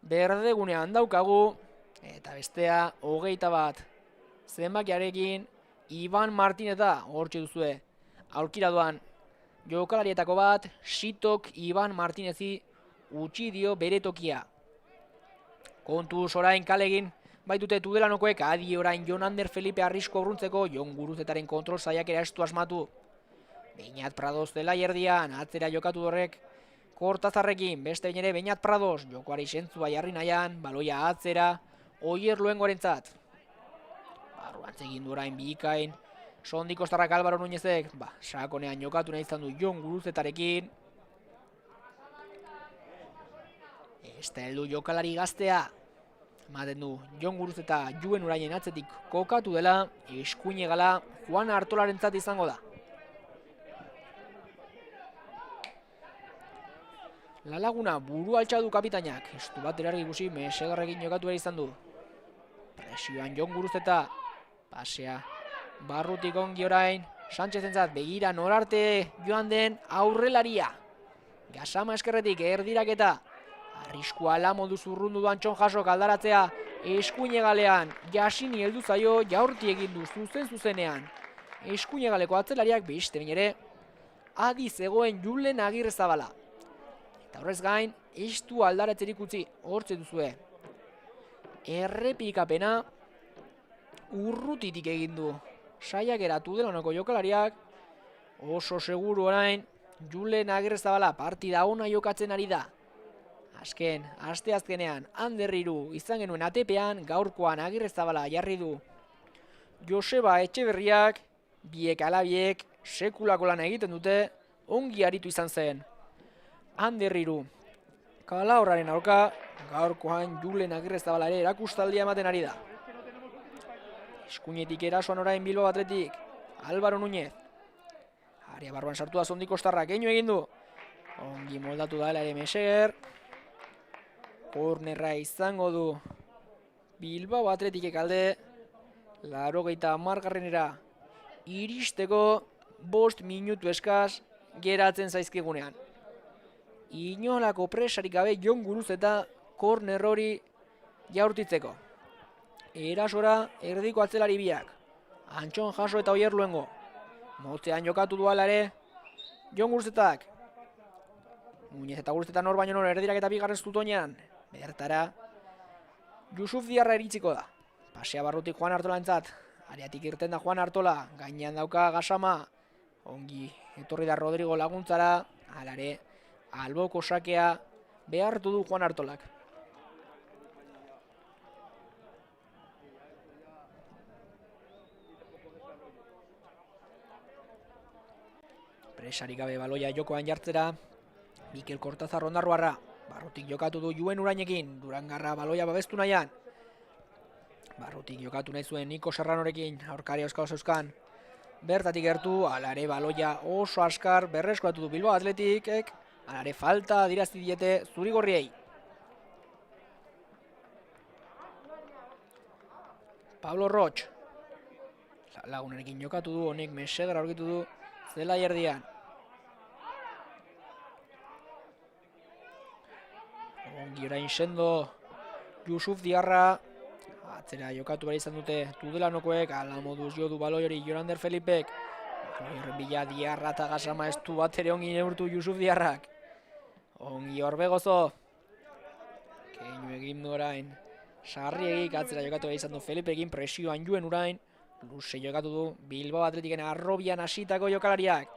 berdegunean daukagu, eta bestea 21 zenbakiarekin Iban Martineta hortxe duzue. Aurkira doan jokalarietako bat, Sitok Iban Martinezi utzi dio bere tokia. Kontuz orain kalegin baitute Tudelanokoek, adi orain Jon Ander Felipe arrisko urruntzeko, Jon Guruzetaren kontrol saiakera estu asmatu. Beñat Prados dela erdian, atzera jokatu horrek Kortazarrekin, beste ere Beñat Prados, jokoari sentzua jarri nahian, baloia atzera, Oier Luengorentzat. Barruan egin du orain bikain, Sondiko Starrak Álvaro Núñezek, sakonean jokatu nahi izan du Jon Guruzetarekin. Ez da heldu jokalari gaztea. Ematen du, Jon Guruzeta Juen Urainen atzetik kokatu dela, eskuin egala Juan Artolarentzat izango da. La Laguna buru altxadu kapitainak, estu bat erargi ikusi mesegarrekin jokatu behar izan du. Presioan Jon Guruzeta, pasea barrutik ongi orain, Sánchezentzat begira norarte joan den aurrelaria. Gasama eskerretik erdiraketa, arriskua ala modu zurrundu du Antxon Jasok aldaratzea, eskuin egalean Jasini heldu zaio, jaurti egin du zuzenean. Eskuin egaleko atzelariak beste bain ere, adi zegoen Julen Agirrezabala. Eta horrez gain, estu aldaratzerik utzi, hortze duzue. Errepikapena urrutitik egin du. Saiak eratu Tudelanoko jokalariak, oso seguru orain, Julen Agirrezabala partida ona jokatzen ari da. Asteazkenean, Anderriru izan genuen ATP-an, gaurkoan Agirrezabala jarri du. Joseba Etxeberriak, biek alabiek, sekulako lan egiten dute, ongi aritu izan zen. Anderriru, Kalahorraren aurka, gaurkoan Julen Agirrezabala ere erakustaldia ematen ari da. Eskuinetik erasoan orain Bilbao Athletic, Álvaro Núñez. Aria barruan sartu da Zondi Kostarra, keinu egin du. Ongi moldatu da ere Meseger. Kornerra izango du Bilbao Athleticek alde. 80. iristeko 5 minutu eskaz geratzen zaizkigunean. Inolako presarik gabe Jon Guruzeta korner hori jaurtitzeko. Erasora erdiko atzelari biak. Antxon Jaso eta Oier Luengo. Motzean jokatu duala ere Jon Guruzetak. Muñez eta Guruzeta nor baino nor erdirak eta bigarren zutoinean. Bertara Yusuf Diarra iritsiko da. Pasea barrutik Juan Artolantzat. Areatik irten da Juan Artola. Gainean dauka Gasama. Ongi etorri da Rodrigo laguntzara. Alare alboko sakea behartu du Juan Artolak. Presarik gabe baloia jokoan jartzera. Mikel Kortazar Ondarruarra. Barrutik jokatu du Juen Urainekin. Durangarra baloia babestu nahian. Barrutik jokatu nahi zuen Niko Serranorekin. Aurkari euskal zeuzkan. Bertatik gertu, alare baloia oso askar berreskuratu du Bilbao Athleticek. Alare falta adierazti diete zurigorriei. Pablo Roch. Lagunarekin jokatu du, honek Meseger aurkitu du zela erdian. Ongi orain sendo Yusuf Diarra. Atzera jokatu behar izan dute Tudela-nokoek, ala moduz jo du baloi hori Jorander Felipek. Baloi horren bila Diarra eta Gasama ez du bat ere ongi neurtu Yusuf Diarrak. Ongi Orbegozo. Keinu egin du orain. Sarriegik atzera jokatu behar izan du Felipekin, presioan Juen Urain. Luze jokatu du Bilbao Athleticen arrobian hasitako jokalariak.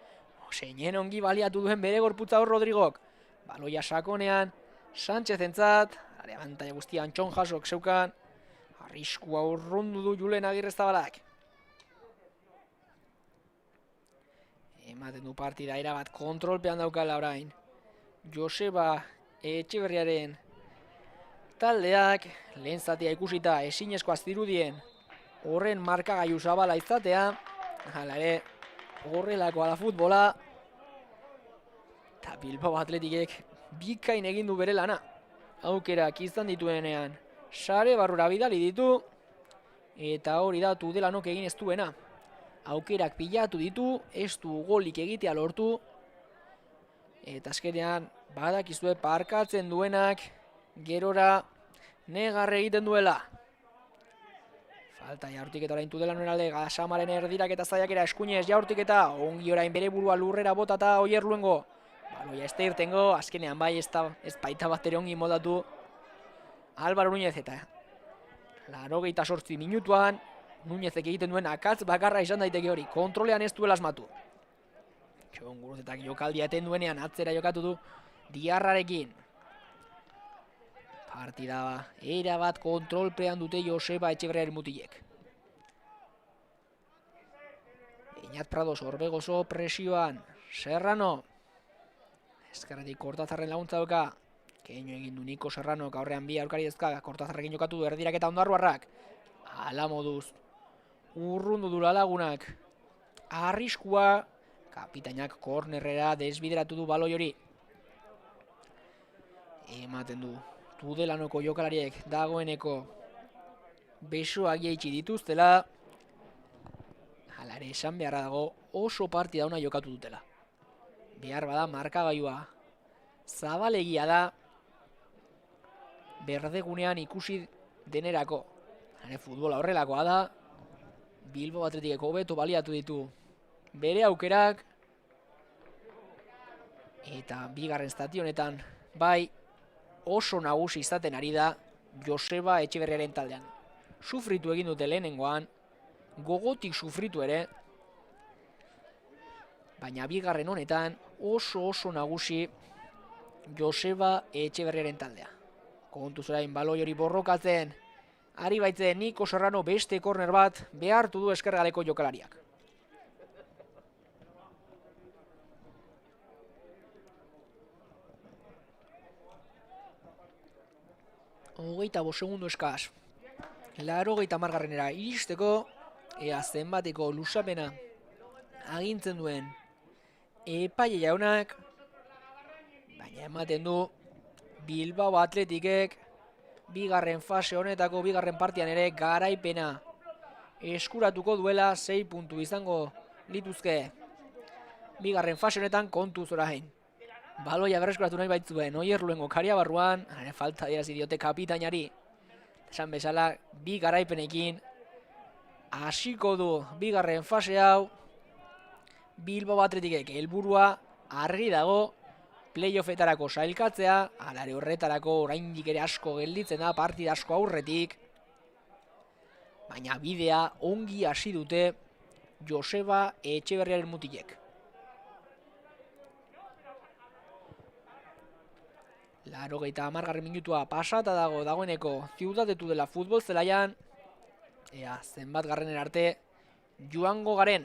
Zeinen ongi baliatu duen bere gorputza hor Rodrigok. Baloia sakonean, Sánchezentzat, abantaila guztia Antxon Jasok zeukan. Arriskua urrundu du Julen Agirrezabalak. Ematen du partida erabat kontrolpean daukala orain. Joseba Etxeberriaren taldeak lehen zatia ikusita ezinezkoa zirudien horren markagailu zabala izatea. Hala ere, horrelakoa da futbola. Eta Bilbao Athleticek bikain egin du bere lana. Aukerak izan dituenean sare barrura bidali ditu. Eta hori da Tudelanok egin ez duena. Aukerak pilatu ditu, ez du golik egitea lortu. Eta azkenean badakizue parkatzen duenak gerora negarre egiten duela. Falta jaurtik eta orain Tudelanon alde Gasamaren erdirak eta zaiakera eskuinez jaurtik eta ongi orain bere burua lurrera botata Oier Luengo. Baloia ez da irtengo, azkenean bai ez baita bat ere ongi modatu Álvaro Núñez eta 88 minutuan Núñezek egiten duen akatz bakarra izan daiteke hori, kontrolean ez duela asmatu. Jon Guruzetak jokaldia eten duenean atzera jokatu du Diarrarekin. Partida erabat kontrolpean dute Joseba Etxeberriaren mutilek. Iñat Prados Orbegozo presioan, Serrano. Ezkerretik Kortazarren laguntza dauka, Keino egin du Niko Serranok aurrean bi aurkari dezka, Kortazarrekin jokatu du erdirak eta ondarruarrak. Ala moduz. Urrundu du lagunak. Arriskua. Kapitainak kornerrera desbideratu du baloi hori. Ematen du. Tudelanoko jokalariek dagoeneko besoak jaitsi dituztela. Hala ere esan beharra dago oso partida ona jokatu dutela. Behar bada markagailua zabalegia da. Berdegunean ikusi denerako. Hane futbola horrelakoa da. Bilbao Athleticeko hobeto baliatu ditu bere aukerak. Eta bigarren zati honetan bai oso nagusi izaten ari da Joseba Etxeberriaren taldean. Sufritu egin dute lehenengoan, gogotik sufritu ere, baina bigarren honetan oso nagusi Joseba Etxeberriaren taldea. Kontuz orain baloi hori borrokatzen, ari baitzen Niko Serrano beste korner bat behartu du eskergaleko jokalariak. Hogeita 5 segundu eskaz. 80garrenera iristeko, ea zenbateko lusapena agintzen duen epaile jaunak, baina ematen du Bilbao Athleticek bigarren fase honetako bigarren partian ere garaipena eskuratuko duela 6 puntu izango lituzke. Bigarren fase honetan kontuz orain. Baloia berreskuratu nahi baitzuen, Oier Luengo karia barruan, falta adierazi diote kapitainari. Esan bezala, bi garaipenekin hasiko du bigarren fase hau. Bilbao Athleticek helburua argi dago, playoffetarako sailkatzea, alare horretarako oraindik ere asko gelditzen da, partida asko aurretik. Baina bidea ongi hasi dute Joseba Etxeberriaren mutilek. 80. minutua pasata dagoeneko ziudatetu dela futbol zelaian. Ea zenbat garrenen arte joango garen.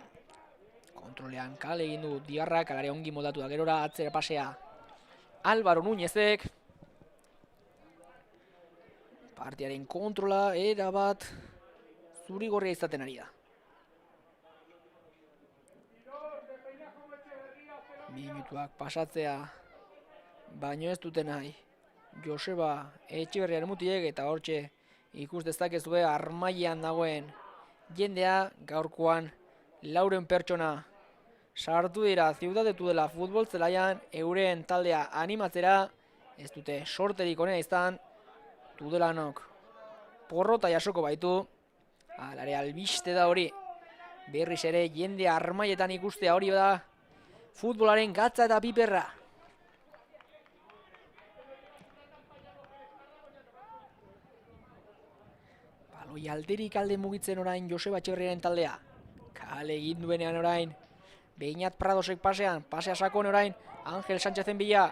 Kontrolean kale egin du Diarrak, alare ongi moldatu da gerora, atzera pasea Álvaro Núñezek. Partiaren kontrola erabat zurigorria izaten ari da. Minutuak pasatzea baino ez dute nahi Joseba Etxeberriaren mutilek, eta hortxe ikus dezakezue armailean dagoen jendea. Gaurkoan 400 pertsona sartu dira ziudatetu dela futbol zelaian euren taldea animatzera. Ez dute sorterik onena izan, Tudelanok porrota jasoko baitu. Alare albiste da hori, berriz ere jende armailetan ikustea, hori da futbolaren gatza eta piperra. Baloi alderik alde mugitzen orain Joseba Etxeberriaren taldea. Kale egin duenean orain Beñat Pradosek pasea sakon orain Ángel Sánchezen bila.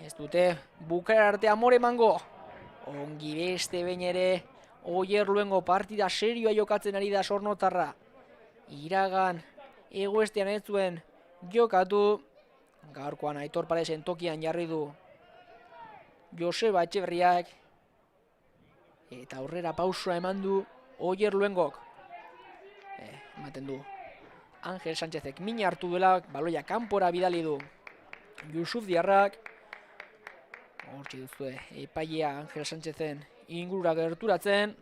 Ez dute bukaera arte amore emango. Ongi beste behin ere Oier Luengo partida serioa jokatzen ari da Sornotarra. Iragan egoestean ez zuen jokatu. Gaurkoan Aitor Paresen tokian jarri du Joseba Etxeberriak. Eta aurrera pausua eman du Oier Luengok. Ematen du Ángel Sánchezek mina hartu duela, baloia kanpora bidali du Yusuf Diarrak. Hortxe duzue epailea Ángel Sánchezen ingurura gerturatzen.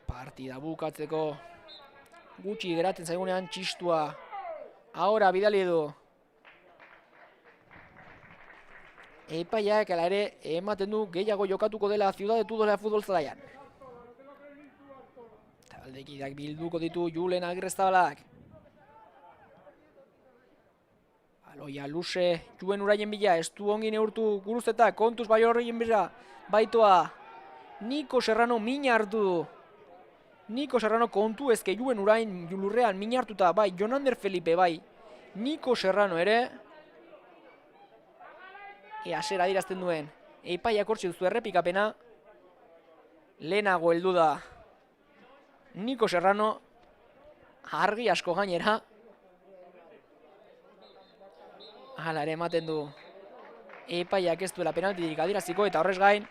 Partida bukatzeko gutxi geratzen zaigunean txistua ahora bidali du epaileak, ala ere ematen du gehiago jokatuko dela ziudadetu dela futbol zelaian. Taldekideak bilduko ditu Julen Agirrezabalak. Baloia luze Juen Uraien bila, ez du ongi neurtu Guruzetak, kontuz bai horrein bila, baitoa Niko Serrano mina hartu du. Niko Serrano kontu ezke Juen Urain lurrean mina hartuta, bai Jonander Felipe, bai Niko Serrano ere. Ea zer adirazten duen epaiak hortxe duzu errepikapena. Lehenago heldu da Niko Serrano, argi asko gainera. Hala ere ematen du epaiak ez duela penaltirik adieraziko eta horrez gain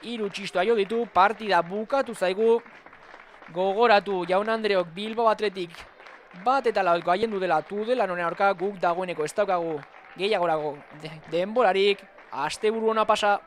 3 txistoa jo ditu, partida bukatu zaigu. Gogoratu jaun Andreok Bilbao Athletic bat eta lau gaiendu dela Tudelanen aurka, guk dagoeneko ez daukagu gehiagorago denborarik, asteburu ona pasa.